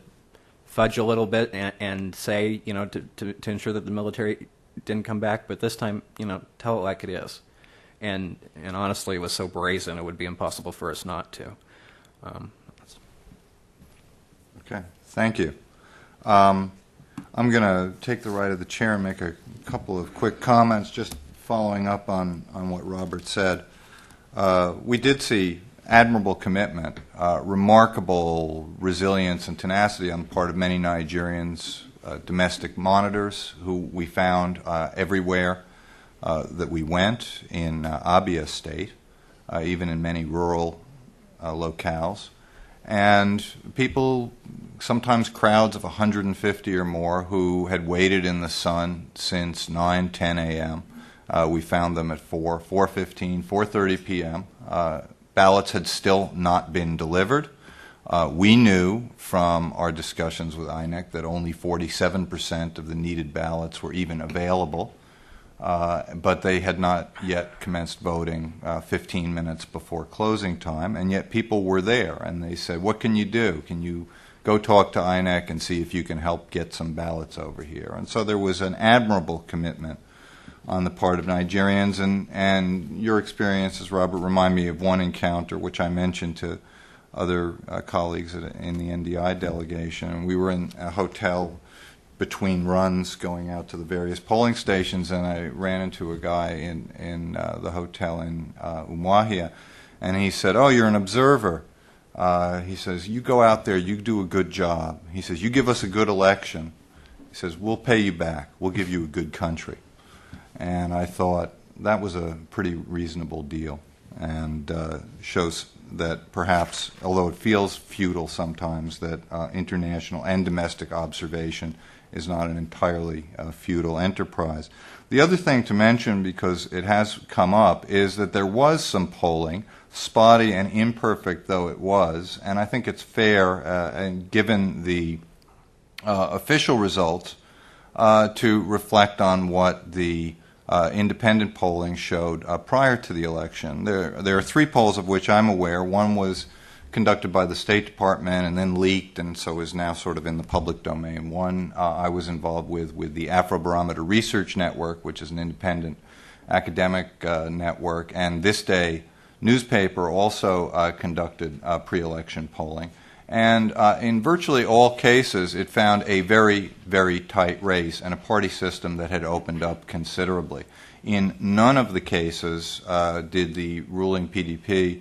fudge a little bit and say, you know, to ensure that the military didn't come back. But this time, you know, tell it like it is. And honestly, it was so brazen it would be impossible for us not to. Okay, thank you. I'm going to take the right of the chair and make a couple of quick comments, just following up on what Robert said. We did see admirable commitment, remarkable resilience and tenacity on the part of many Nigerians, domestic monitors who we found everywhere that we went in Abia State, even in many rural locales. And people, sometimes crowds of 150 or more, who had waited in the sun since 9, 10 a.m. We found them at 4, 4:15, 4:30 p.m. Ballots had still not been delivered. We knew from our discussions with INEC that only 47% of the needed ballots were even available, but they had not yet commenced voting 15 minutes before closing time, and yet people were there, and they said, what can you do? Can you go talk to INEC and see if you can help get some ballots over here? And so there was an admirable commitment on the part of Nigerians, and your experiences, Robert, remind me of one encounter which I mentioned to other colleagues in the NDI delegation. We were in a hotel between runs going out to the various polling stations, and I ran into a guy in the hotel in Umuahia, and he said, oh, you're an observer. He says, you go out there, you do a good job. He says, you give us a good election. He says, we'll pay you back. We'll give you a good country. And I thought that was a pretty reasonable deal, and shows that perhaps, although it feels futile sometimes, that international and domestic observation is not an entirely futile enterprise. The other thing to mention, because it has come up, is that there was some polling, spotty and imperfect though it was, and I think it's fair, and given the official results, to reflect on what the independent polling showed prior to the election. There are 3 polls of which I'm aware. One was conducted by the State Department and then leaked, and so is now sort of in the public domain. One I was involved with the Afrobarometer Research Network, which is an independent academic network, and This Day newspaper also conducted pre-election polling. And in virtually all cases, it found a very, very tight race and a party system that had opened up considerably. In none of the cases did the ruling PDP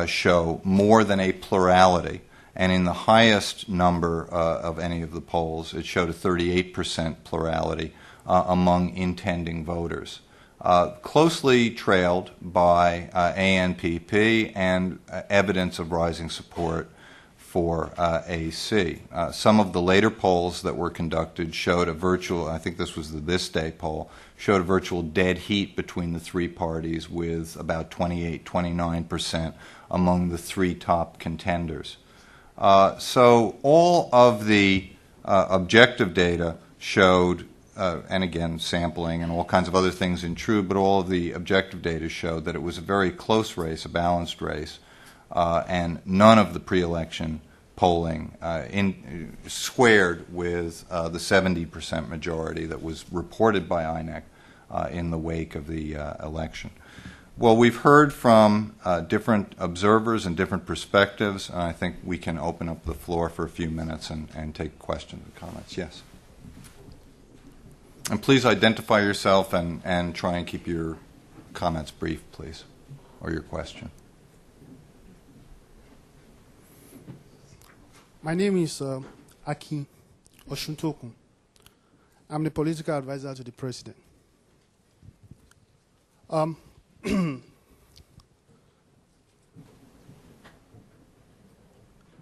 show more than a plurality. And in the highest number of any of the polls, it showed a 38% plurality among intending voters. Closely trailed by ANPP and evidence of rising support for AC. Some of the later polls that were conducted showed a virtual, I think this was the This Day poll, showed a virtual dead heat between the 3 parties with about 28-29% among the 3 top contenders. So all of the objective data showed, and again sampling and all kinds of other things intrude, but all of the objective data showed that it was a very close race, a balanced race, and none of the pre-election polling squared with the 70% majority that was reported by INEC in the wake of the election. Well, we've heard from different observers and different perspectives, and I think we can open up the floor for a few minutes and take questions and comments. Yes? And please identify yourself and try and keep your comments brief, please, or your question. My name is Aki Oshuntoku. I'm the political advisor to the president.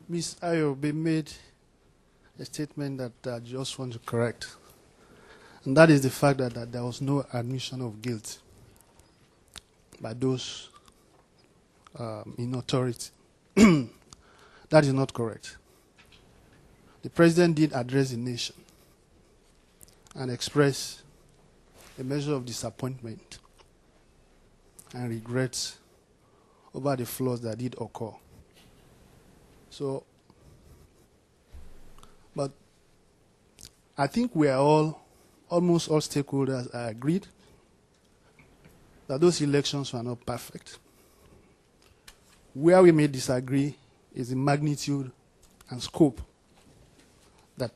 Ms. Ayobe made a statement that I just want to correct, and that is the fact that there was no admission of guilt by those in authority. That is not correct. The president did address the nation and express a measure of disappointment and regrets over the flaws that did occur. So, but I think we are almost all stakeholders are agreed that those elections were not perfect. Where we may disagree is the magnitude and scope that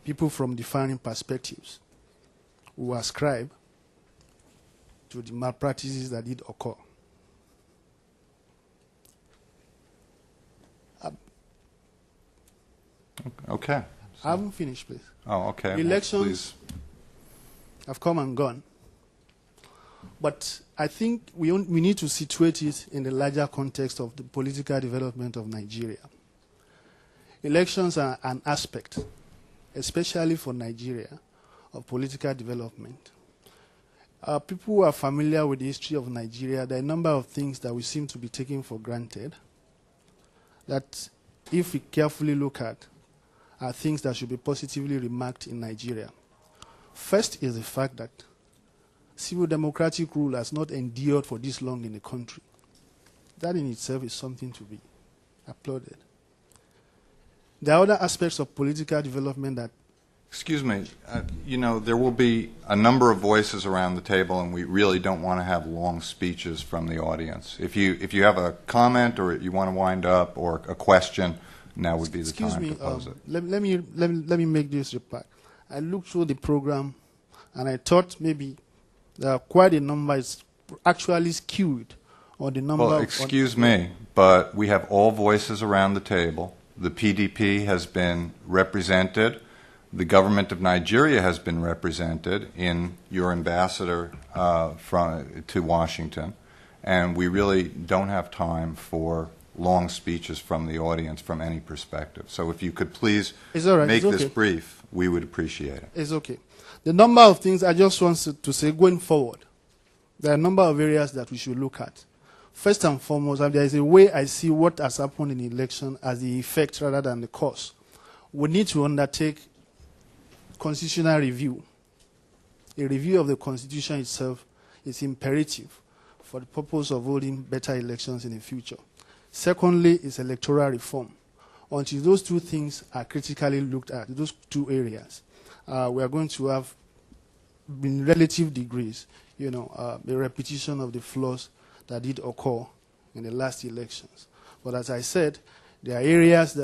people from differing perspectives will ascribe to the malpractices that did occur. Okay. I haven't finished, please. Oh, okay. Elections have come and gone. But I think we need to situate it in the larger context of the political development of Nigeria. Elections are an aspect, especially for Nigeria, of political development. People who are familiar with the history of Nigeria, there are a number of things that we seem to be taking for granted that, if we carefully look at, are things that should be positively remarked in Nigeria. First is the fact that civil democratic rule has not endured for this long in the country. That in itself is something to be applauded. There are other aspects of political development that... Excuse me, you know, there will be a number of voices around the table, and we really don't want to have long speeches from the audience. If you have a comment or you want to wind up or a question, now would be the time to pose it. Let me make this remark. I looked through the program, and I thought maybe there are quite a number. It's actually skewed on the number. Well, excuse me, but we have all voices around the table. The PDP has been represented. The government of Nigeria has been represented in your ambassador to Washington, and we really don't have time for long speeches from the audience from any perspective. So if you could please make this brief, we would appreciate it. It's okay. The number of things I just want to say going forward, there are a number of areas that we should look at. First and foremost, there is a way I see what has happened in the election as the effect rather than the cause. We need to undertake constitutional review. A review of the Constitution itself is imperative for the purpose of holding better elections in the future. Secondly is electoral reform. Until those two things are critically looked at, those two areas, we are going to have, in relative degrees, a repetition of the flaws that did occur in the last elections. But as I said, there are areas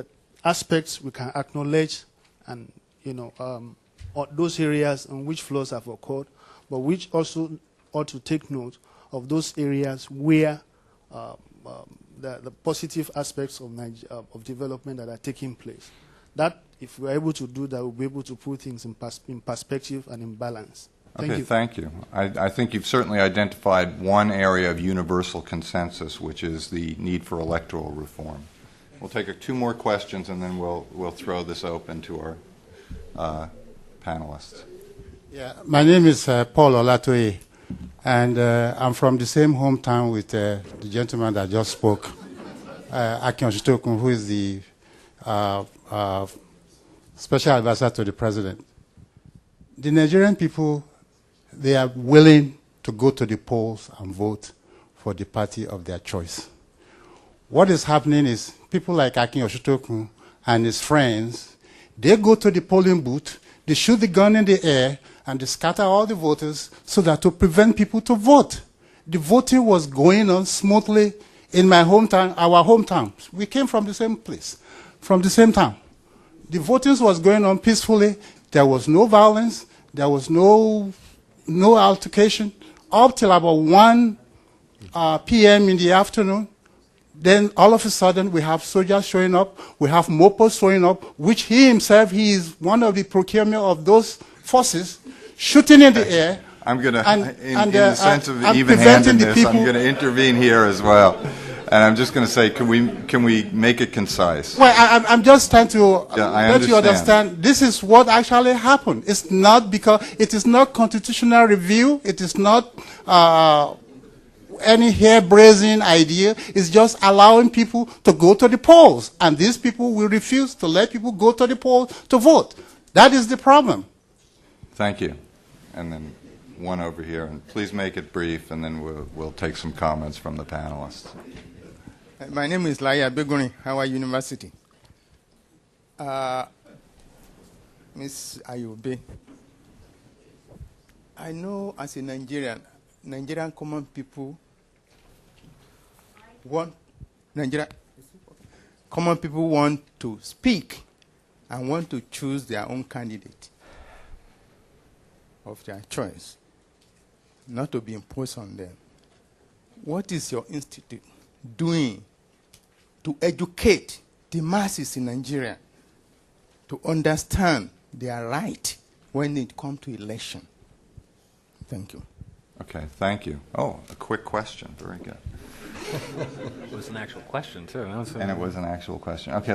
aspects we can acknowledge, and those areas in which flaws have occurred, but which also ought to take note of those areas where the positive aspects of development that are taking place. That, if we're able to do that, we'll be able to put things in perspective and in balance. Thank you. Thank you. I think you've certainly identified one area of universal consensus, which is the need for electoral reform. We'll take two more questions, and then we'll throw this open to our panelists. Yeah, my name is Paul Olatoye, and I'm from the same hometown with the gentleman that just spoke, Akin Oshitokun, who is the special advisor to the president. The Nigerian people, they are willing to go to the polls and vote for the party of their choice. What is happening is people like Akin Oshitokun and his friends, they go to the polling booth, they shoot the gun in the air, and they scatter all the voters so that to prevent people to vote. The voting was going on smoothly in my hometown, our hometown. We came from the same place, from the same town. The voting was going on peacefully. There was no violence. There was no altercation up till about 1 p.m. in the afternoon. Then all of a sudden we have soldiers showing up. We have mopeds showing up, which he himself, he is one of the procurement of those forces, shooting in the air. I'm going to, in the sense of even-handedness, I'm going to intervene here as well. And I'm just going to say, can we make it concise? Well, I'm just trying to let you understand. This is what actually happened. It's not because it is not constitutional review. It is not any hair-braising idea. It's just allowing people to go to the polls, and these people will refuse to let people go to the polls to vote. That is the problem. Thank you. And then one over here, and please make it brief, and then we'll take some comments from the panelists. My name is Laya Begoni, Howard University. Ms. Ayube, I know as a Nigerian common people want to speak and want to choose their own candidate of their choice, not to be imposed on them. What is your institute doing to educate the masses in Nigeria to understand their right when it comes to election? Thank you. Okay, thank you. Oh, a quick question. Very good. It was an actual question, too. And it was an actual question. Okay,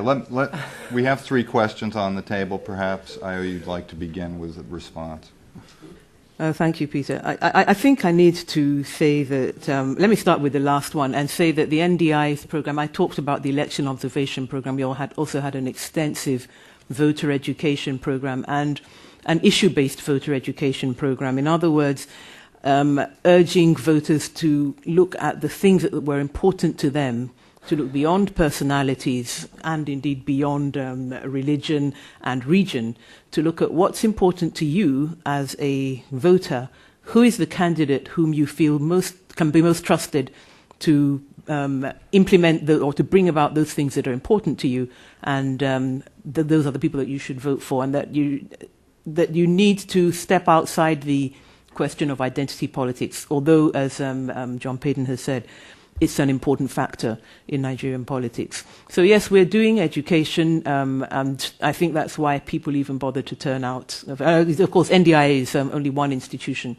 we have 3 questions on the table, perhaps. You'd like to begin with a response. Thank you, Peter. I think I need to say that, let me start with the last one and say that the NDI's program, I talked about the election observation program. We also had an extensive voter education program and an issue-based voter education program. In other words, urging voters to look at the things that were important to them, to look beyond personalities and indeed beyond religion and region, to look at what's important to you as a voter. Who is the candidate whom you feel can be most trusted to implement or to bring about those things that are important to you, and those are the people that you should vote for, and that you need to step outside the question of identity politics, although, as John Payton has said, it's an important factor in Nigerian politics. So yes, we're doing education, and I think that's why people even bother to turn out. Of course, NDI is only one institution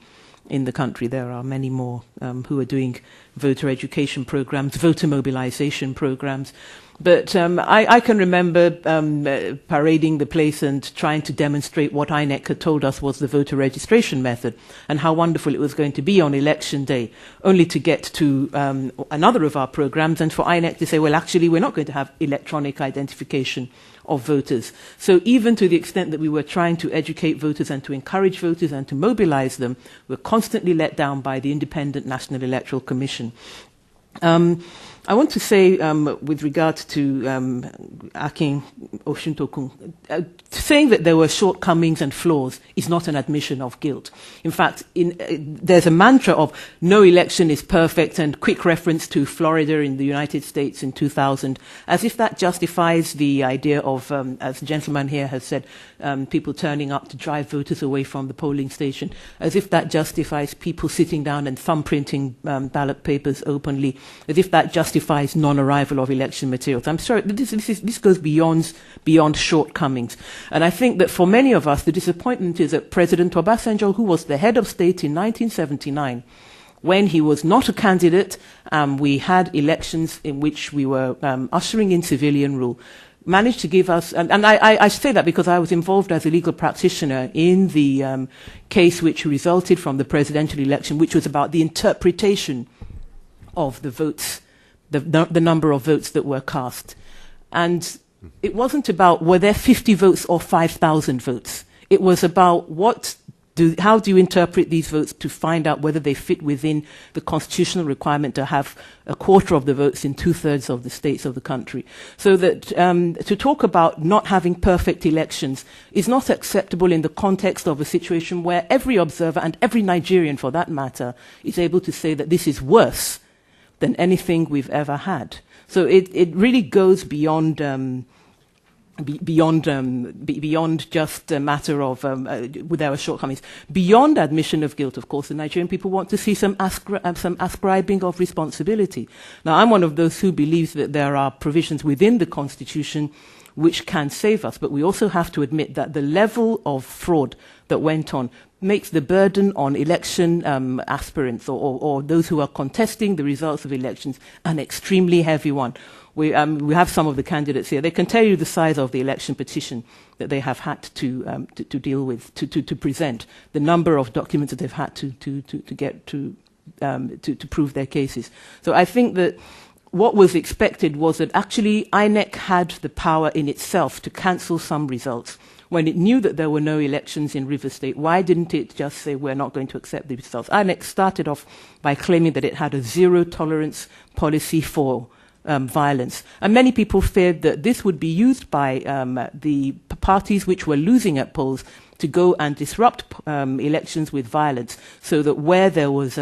in the country. There are many more who are doing voter education programs, voter mobilization programs. But I can remember parading the place and trying to demonstrate what INEC had told us was the voter registration method and how wonderful it was going to be on election day, only to get to another of our programs and for INEC to say, well, actually, we're not going to have electronic identification of voters. So even to the extent that we were trying to educate voters and to encourage voters and to mobilize them, we're constantly let down by the Independent National Electoral Commission. I want to say, with regards to Akin Oshuntokun, saying that there were shortcomings and flaws is not an admission of guilt. In fact, there's a mantra of no election is perfect, and quick reference to Florida in the United States in 2000, as if that justifies the idea of, as the gentleman here has said, people turning up to drive voters away from the polling station, as if that justifies people sitting down and thumbprinting ballot papers openly, as if that justifies non-arrival of election materials. I'm sorry, this goes beyond shortcomings. And I think that for many of us, the disappointment is that President Obasanjo, who was the head of state in 1979, when he was not a candidate, we had elections in which we were ushering in civilian rule, managed to give us, and I say that because I was involved as a legal practitioner in the case which resulted from the presidential election, which was about the interpretation of the votes, the number of votes that were cast. And it wasn't about were there 50 votes or 5,000 votes. It was about how do you interpret these votes to find out whether they fit within the constitutional requirement to have a quarter of the votes in 2/3 of the states of the country. So that to talk about not having perfect elections is not acceptable in the context of a situation where every observer and every Nigerian, for that matter, is able to say that this is worse than anything we've ever had. So it really goes beyond just a matter of with our shortcomings. Beyond admission of guilt, of course, the Nigerian people want to see some ascribing of responsibility. Now, I'm one of those who believes that there are provisions within the Constitution which can save us, but we also have to admit that the level of fraud that went on makes the burden on election aspirants or those who are contesting the results of elections an extremely heavy one. We have some of the candidates here. They can tell you the size of the election petition that they have had to deal with, to present, the number of documents that they've had to get to prove their cases. So I think that what was expected was that actually INEC had the power in itself to cancel some results. When it knew that there were no elections in River State, why didn't it just say we're not going to accept the results? INEC started off by claiming that it had a zero-tolerance policy for violence. And many people feared that this would be used by the parties which were losing at polls to go and disrupt elections with violence, so that where there was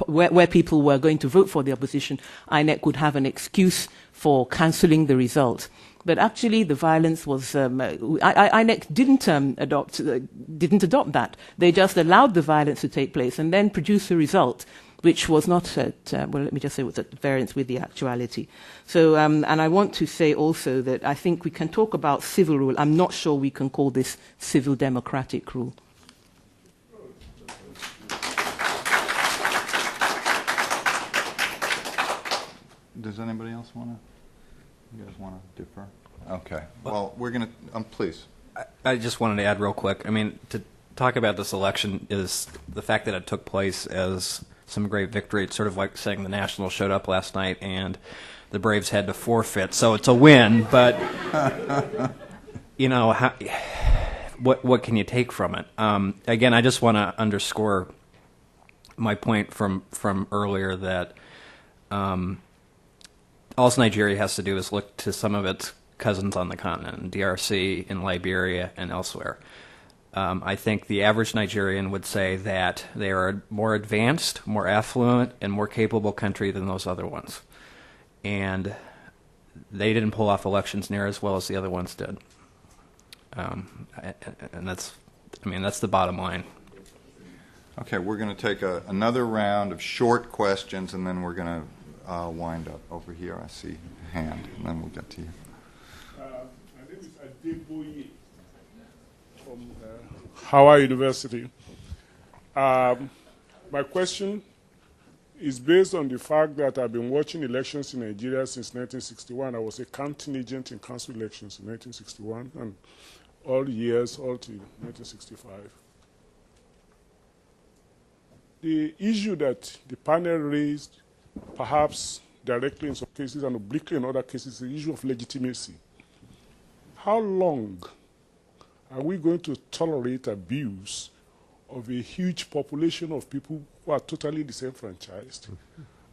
where people were going to vote for the opposition, INEC would have an excuse for cancelling the result. But actually, the violence was INEC didn't adopt that. They just allowed the violence to take place and then produced a result which was not at, well, let me just say, was at variance with the actuality. So, and I want to say also that I think we can talk about civil rule. I'm not sure we can call this civil democratic rule. Does anybody else want to? You guys want to defer? Okay. Well, we're going to, please. I just wanted to add real quick. I mean, to talk about this election is the fact that it took place as some great victory. It's sort of like saying the Nationals showed up last night and the Braves had to forfeit. So it's a win, but, you know, what can you take from it? Again, I just want to underscore my point from earlier that all Nigeria has to do is look to some of its cousins on the continent, in DRC, in Liberia, and elsewhere. I think the average Nigerian would say that they are a more advanced, more affluent, and more capable country than those other ones. And they didn't pull off elections near as well as the other ones did. And that's, I mean, that's the bottom line. Okay, we're going to take another round of short questions, and then we're going to wind up over here. I see a hand, and then we'll get to you. My name is Adeboye from Howard University. My question is based on the fact that I've been watching elections in Nigeria since 1961. I was a counting agent in council elections in 1961, and all years, all to 1965. The issue that the panel raised, perhaps directly in some cases and obliquely in other cases, is the issue of legitimacy. how long are we going to tolerate abuse of a huge population of people who are totally disenfranchised?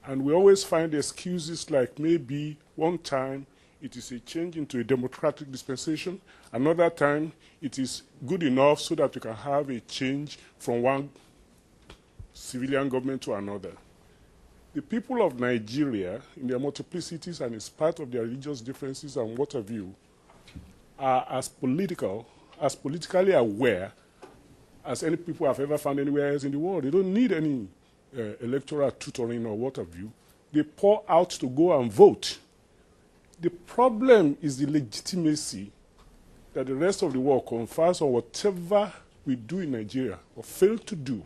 And we always find excuses like maybe one time it is a change into a democratic dispensation, another time it is good enough so that we can have a change from one civilian government to another. The people of Nigeria, in their multiplicities and in spite of their religious differences and what have you, are as politically aware as any people have ever found anywhere else in the world. They don't need any electoral tutoring or what have you. They pour out to go and vote. The problem is the legitimacy that the rest of the world confers on whatever we do in Nigeria or fail to do.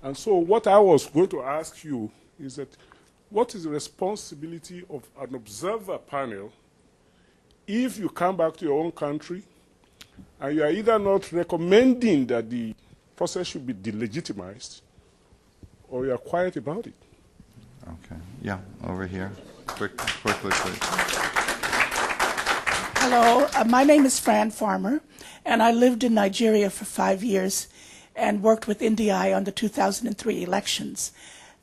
And so what I was going to ask you is that what is the responsibility of an observer panel if you come back to your own country and you are either not recommending that the process should be delegitimized or you are quiet about it? Okay. Yeah, over here. Quickly, please. Hello, my name is Fran Farmer, and I lived in Nigeria for 5 years and worked with Mdi on the 2003 elections.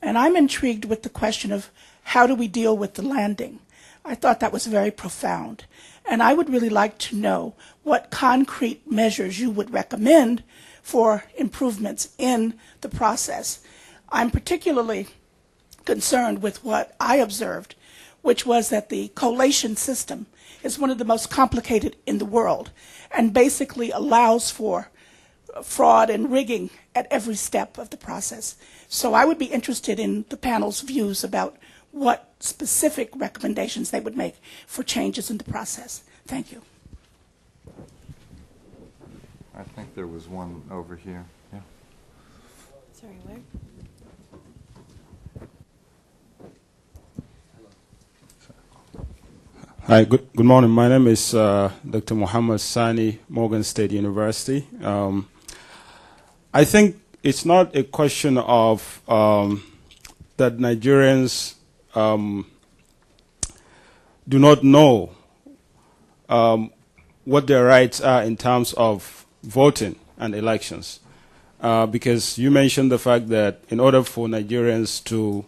And I'm intrigued with the question of how do we deal with the landing? I thought that was very profound. And I would really like to know what concrete measures you would recommend for improvements in the process. I'm particularly concerned with what I observed, which was that the collation system is one of the most complicated in the world and basically allows for fraud and rigging at every step of the process. So I would be interested in the panel's views about what specific recommendations they would make for changes in the process. Thank you. I think there was one over here. Yeah. Sorry, where? Hi, good morning. My name is Dr. Muhammad Sani, Morgan State University. I think it's not a question of that Nigerians do not know what their rights are in terms of voting and elections. Because you mentioned the fact that in order for Nigerians to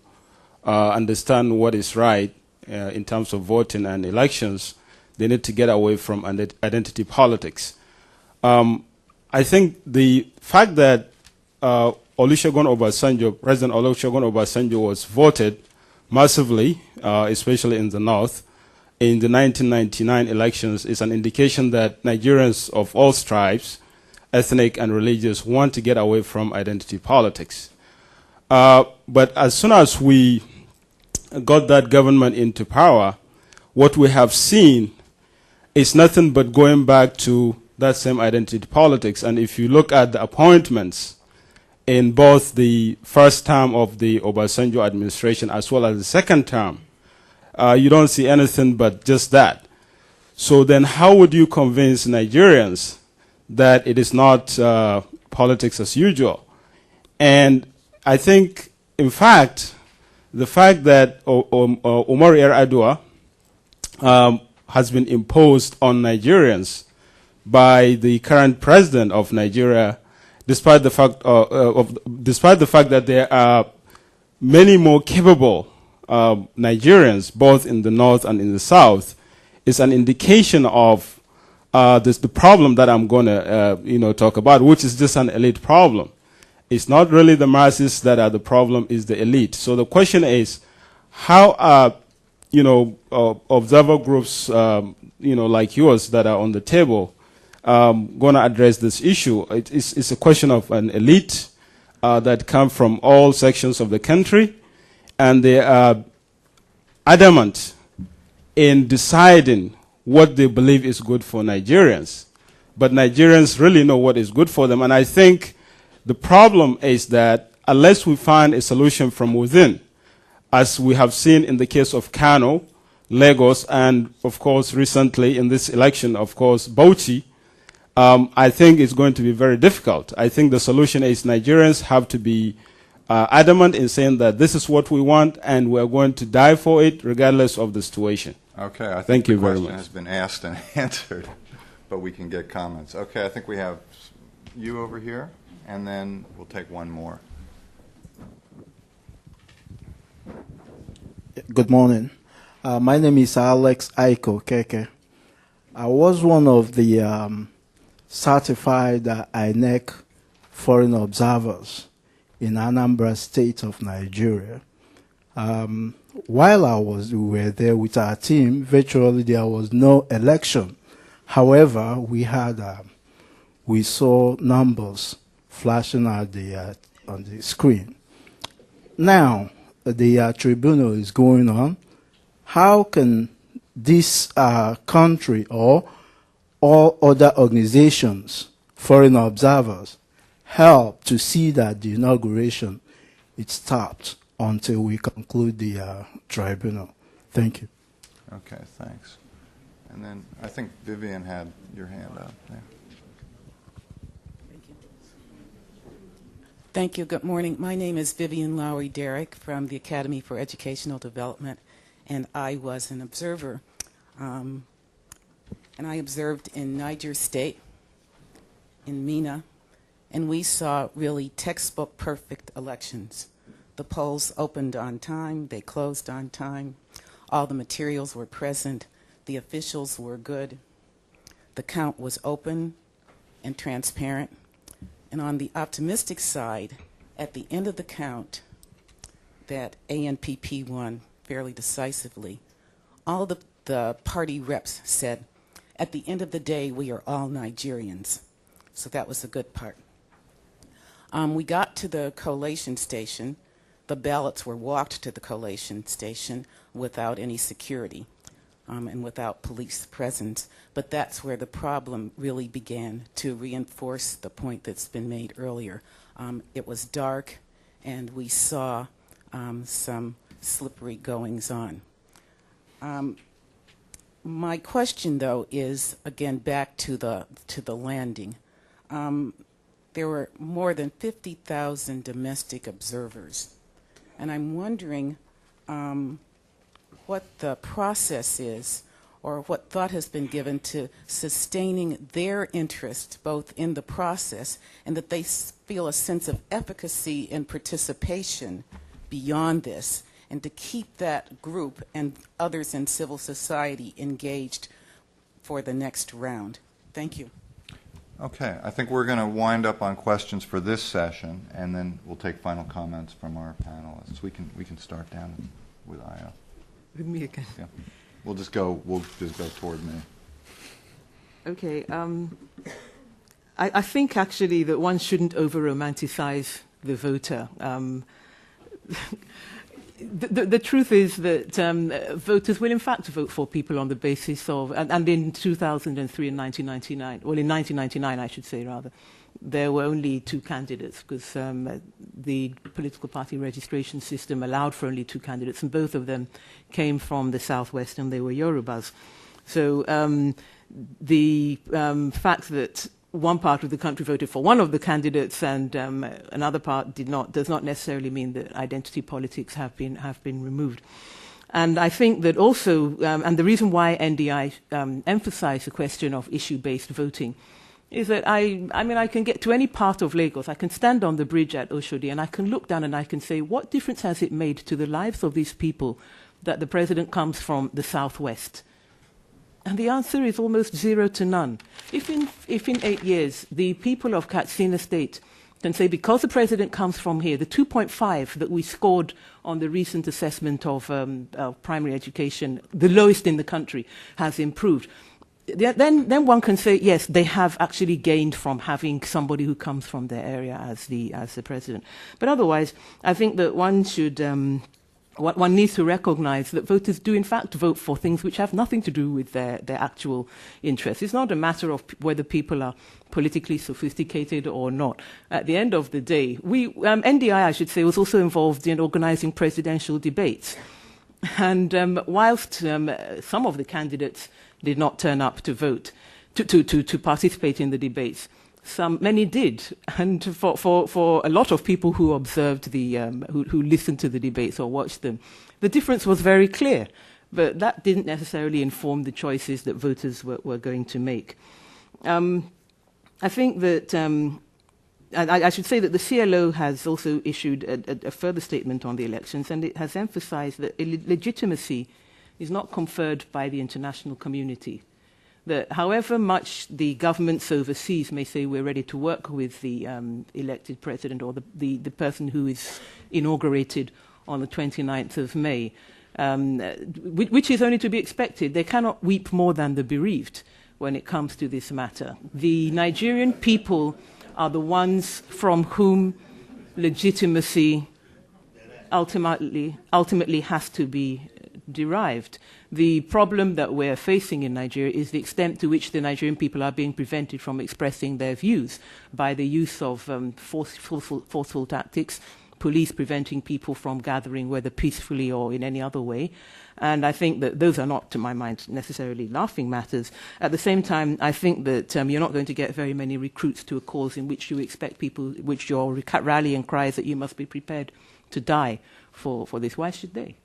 understand what is right, in terms of voting and elections, they need to get away from identity politics. I think the fact that Olusegun Obasanjo, President Olusegun Obasanjo was voted massively, especially in the North, in the 1999 elections is an indication that Nigerians of all stripes, ethnic and religious, want to get away from identity politics. But as soon as we got that government into power, what we have seen is nothing but going back to that same identity politics. And if you look at the appointments in both the first term of the Obasanjo administration as well as the second term, you don't see anything but just that. So then how would you convince Nigerians that it is not politics as usual? And I think, in fact, the fact that Umar Yar'Adua has been imposed on Nigerians by the current president of Nigeria, despite the fact that there are many more capable Nigerians, both in the north and in the south, is an indication of the problem that I'm going to talk about, which is just an elite problem. It's not really the masses that are the problem, it's the elite. So the question is, how are, observer groups, like yours that are on the table, going to address this issue? It's a question of an elite that come from all sections of the country, and they are adamant in deciding what they believe is good for Nigerians. But Nigerians really know what is good for them, and I think the problem is that unless we find a solution from within, as we have seen in the case of Kano, Lagos, and of course recently in this election, of course, Bauchi, I think it's going to be very difficult. I think the solution is Nigerians have to be adamant in saying that this is what we want and we're going to die for it regardless of the situation. Okay, I think Thank the you very question much. has been asked and answered, but we can get comments. Okay, I think we have you over here, and then we'll take one more. Good morning. My name is Alex Aiko Keke. I was one of the certified INEC foreign observers in Anambra State of Nigeria. While we were there with our team, virtually there was no election. However, we saw numbers flashing on the screen. Now, the tribunal is going on. How can this country or all other organizations, foreign observers, help to see that the inauguration is stopped until we conclude the tribunal? Thank you. Okay, thanks. And then I think Vivian had your hand up there. Thank you. Good morning. My name is Vivian Lowry Derrick from the Academy for Educational Development, and I was an observer. And I observed in Niger State, in Mina, and we saw really textbook perfect elections. The polls opened on time, they closed on time, all the materials were present, the officials were good, the count was open and transparent. And on the optimistic side, at the end of the count, that ANPP won fairly decisively. All the party reps said, at the end of the day, we are all Nigerians. So that was the good part. We got to the collation station. The ballots were walked to the collation station without any security and without police presence. But that's where the problem really began, to reinforce the point that's been made earlier. It was dark, and we saw some slippery goings-on. My question, though, is, again, back to the landing. There were more than 50,000 domestic observers, and I'm wondering what the process is, or what thought has been given to sustaining their interest both in the process and that they feel a sense of efficacy and participation beyond this, and to keep that group and others in civil society engaged for the next round. Thank you. Okay, I think we're going to wind up on questions for this session, and then we'll take final comments from our panelists. We can start down with Aya. With me again. Yeah. We'll just go toward me. Okay. I think actually that one shouldn't over-romanticize the voter. The truth is that voters will in fact vote for people on the basis of, and in 2003 and 1999, well in 1999 I should say rather, there were only two candidates because the political party registration system allowed for only two candidates, and both of them came from the southwest and they were Yorubas. So the fact that one part of the country voted for one of the candidates and another part did not does not necessarily mean that identity politics have been removed. And I think that also, and the reason why NDI emphasized the question of issue-based voting is that I can get to any part of Lagos, I can stand on the bridge at Oshodi and I can look down and I can say, what difference has it made to the lives of these people that the president comes from the southwest? And the answer is almost 0 to none. If in 8 years the people of Katsina State can say, because the president comes from here, the 2.5 that we scored on the recent assessment of primary education, the lowest in the country, has improved, then one can say, yes, they have actually gained from having somebody who comes from their area as the president. But otherwise, I think that one should... one needs to recognize that voters do in fact vote for things which have nothing to do with their actual interests. It's not a matter of whether people are politically sophisticated or not. At the end of the day, NDI, I should say, was also involved in organizing presidential debates. And whilst some of the candidates did not turn up to vote, to participate in the debates, many did, and for a lot of people who observed who listened to the debates or watched them, the difference was very clear. but that didn't necessarily inform the choices that voters were going to make. I think that, I should say that the CLO has also issued a further statement on the elections, and it has emphasized that legitimacy is not conferred by the international community. That however much the governments overseas may say we're ready to work with the elected president or the person who is inaugurated on the 29th of May, which is only to be expected, they cannot weep more than the bereaved when it comes to this matter. The Nigerian people are the ones from whom legitimacy ultimately has to be derived. The problem that we're facing in Nigeria is the extent to which the Nigerian people are being prevented from expressing their views by the use of forceful tactics, police preventing people from gathering, whether peacefully or in any other way. And I think that those are not, to my mind, necessarily laughing matters. At the same time, I think that you're not going to get very many recruits to a cause in which you expect people, which your rallying cries that you must be prepared to die for this. Why should they?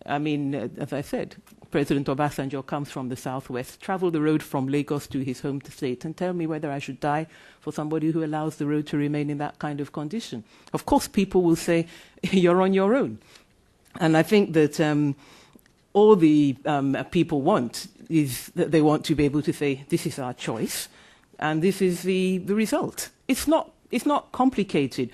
I mean, as I said, President Obasanjo comes from the southwest, traveled the road from Lagos to his home state, and tell me whether I should die for somebody who allows the road to remain in that kind of condition. Of course, people will say, you're on your own. And I think that all the people want is that they want to be able to say, this is our choice, and this is the result. It's not complicated.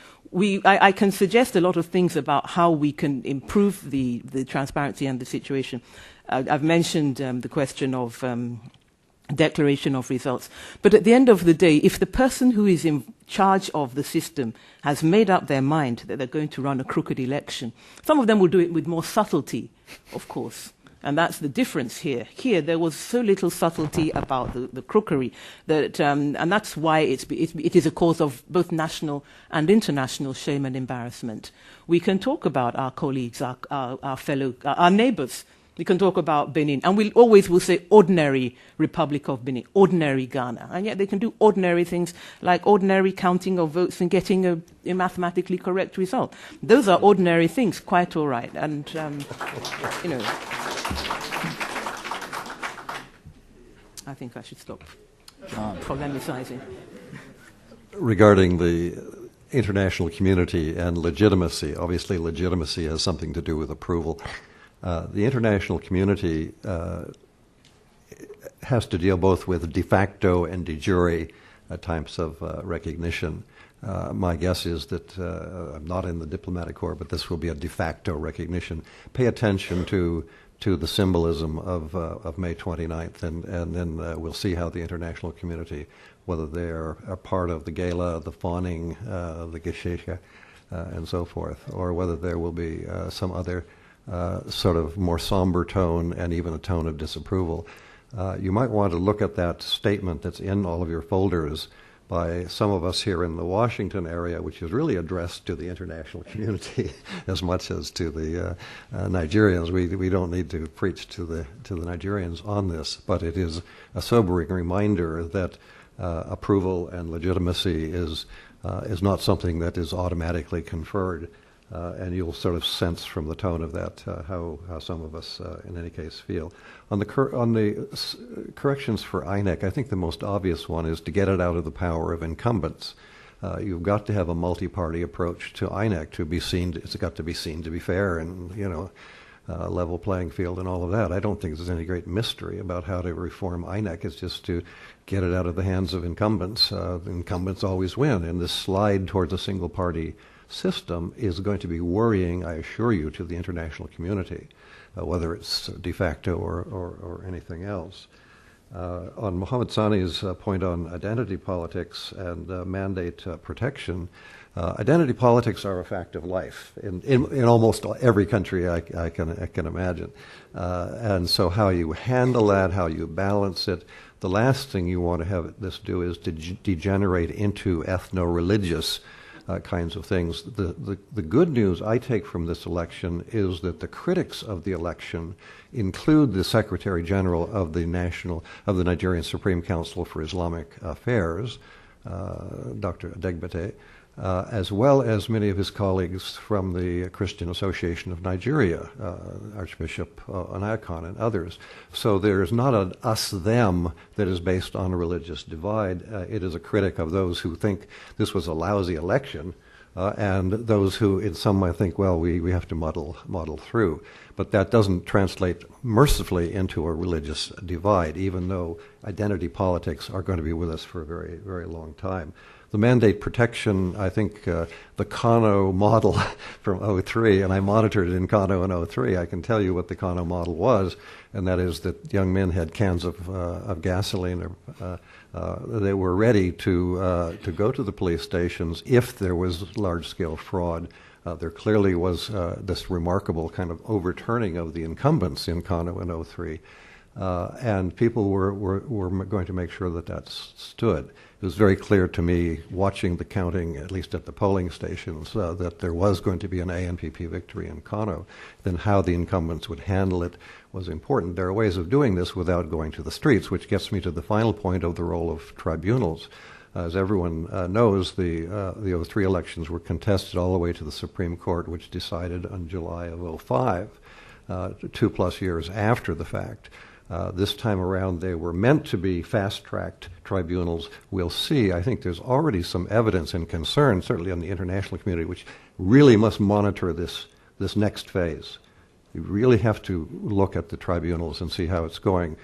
I can suggest a lot of things about how we can improve the transparency and the situation. I've mentioned the question of declaration of results. But at the end of the day, if the person who is in charge of the system has made up their mind that they're going to run a crooked election, some of them will do it with more subtlety, of course. And that's the difference here. Here, there was so little subtlety about the crookery, that, and that's why it is a cause of both national and international shame and embarrassment. We can talk about our colleagues, our fellow, our neighbors. We can talk about Benin, and we always will say ordinary Republic of Benin, ordinary Ghana, and yet they can do ordinary things like ordinary counting of votes and getting a mathematically correct result. Those are ordinary things, quite all right, and you know, I think I should stop polemicizing. Regarding the international community and legitimacy, obviously legitimacy has something to do with approval. The international community has to deal both with de facto and de jure types of recognition. My guess is that I'm not in the diplomatic corps, but this will be a de facto recognition. Pay attention to the symbolism of May 29th, and then we'll see how the international community, whether they're a part of the gala, the fawning, the geshesha, and so forth, or whether there will be some other sort of more somber tone and even a tone of disapproval. You might want to look at that statement that's in all of your folders by some of us here in the Washington area, which is really addressed to the international community as much as to the Nigerians. We don't need to preach to the Nigerians on this, but it is a sobering reminder that approval and legitimacy is not something that is automatically conferred. And you'll sort of sense from the tone of that how some of us, in any case, feel. On the corrections for INEC, I think the most obvious one is to get it out of the power of incumbents. You've got to have a multi-party approach to INEC to be seen. It's got to be seen to be fair and level playing field and all of that. I don't think there's any great mystery about how to reform INEC. It's just to get it out of the hands of incumbents. Incumbents always win, and this slide towards a single-party system is going to be worrying, I assure you, to the international community, whether it's de facto or anything else. On Mohammed Sani's point on identity politics and mandate protection, identity politics are a fact of life in almost every country I can imagine. And so how you handle that, how you balance it, the last thing you want to have this do is to degenerate into ethno-religious kinds of things. The good news I take from this election is that the critics of the election include the Secretary General of the Nigerian Supreme Council for Islamic Affairs, Dr. Adegbite, as well as many of his colleagues from the Christian Association of Nigeria, Archbishop Onyekon and others. So there's not an us-them that is based on a religious divide. It is a critic of those who think this was a lousy election, and those who in some might think, well, we have to muddle through. But that doesn't translate mercifully into a religious divide, even though identity politics are going to be with us for a very, very long time. The mandate protection, I think the Kano model from 03, and I monitored it in Kano in 03, I can tell you what the Kano model was, and that is that young men had cans of gasoline. They were ready to go to the police stations if there was large-scale fraud. There clearly was this remarkable kind of overturning of the incumbents in Kano in 03, and people were going to make sure that that stood. It was very clear to me, watching the counting, at least at the polling stations, that there was going to be an ANPP victory in Kano. Then how the incumbents would handle it was important. There are ways of doing this without going to the streets, which gets me to the final point of the role of tribunals. As everyone knows, the 03 elections were contested all the way to the Supreme Court, which decided on July of 05, 2+ years after the fact. This time around, they were meant to be fast-tracked tribunals. We'll see. I think there's already some evidence and concern, certainly on the international community, which really must monitor this next phase. You really have to look at the tribunals and see how it's going.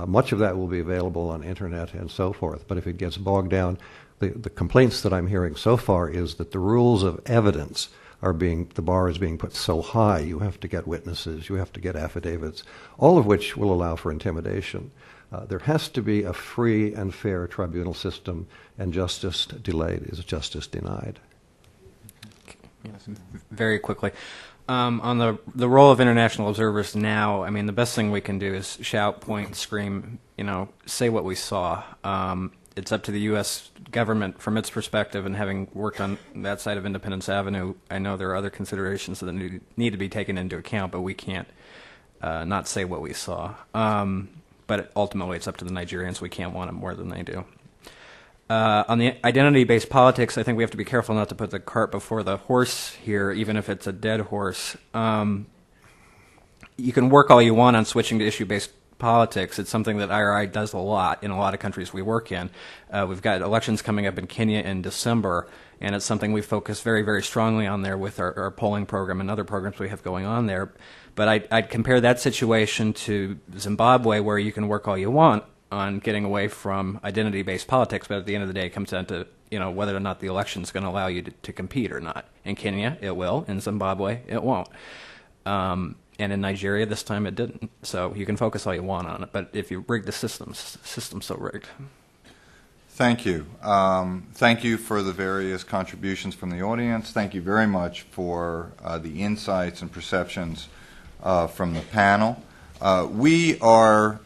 Much of that will be available on internet and so forth, but if it gets bogged down, the complaints that I'm hearing so far is that the rules of evidence the bar is being put so high. You have to get witnesses, you have to get affidavits, all of which will allow for intimidation. There has to be a free and fair tribunal system, and justice delayed is justice denied. Yes, very quickly. On the role of international observers now, I mean, the best thing we can do is shout, point, scream, say what we saw. It's up to the U.S. government from its perspective, and having worked on that side of Independence Avenue, I know there are other considerations that need to be taken into account, but we can't not say what we saw. But ultimately, it's up to the Nigerians. We can't want it more than they do. On the identity-based politics, I think we have to be careful not to put the cart before the horse here, even if it's a dead horse. You can work all you want on switching to issue-based politics. It's something that IRI does a lot in a lot of countries we work in. We've got elections coming up in Kenya in December, and it's something we focus very, very strongly on there with our polling program and other programs we have going on there. But I'd compare that situation to Zimbabwe, where you can work all you want on getting away from identity-based politics, but at the end of the day, it comes down to whether or not the election is going to allow you to compete or not. In Kenya, it will. In Zimbabwe, it won't. And in Nigeria, this time it didn't. So you can focus all you want on it, but if you rig the system's so rigged. Thank you. Thank you for the various contributions from the audience. Thank you very much for the insights and perceptions from the panel. We are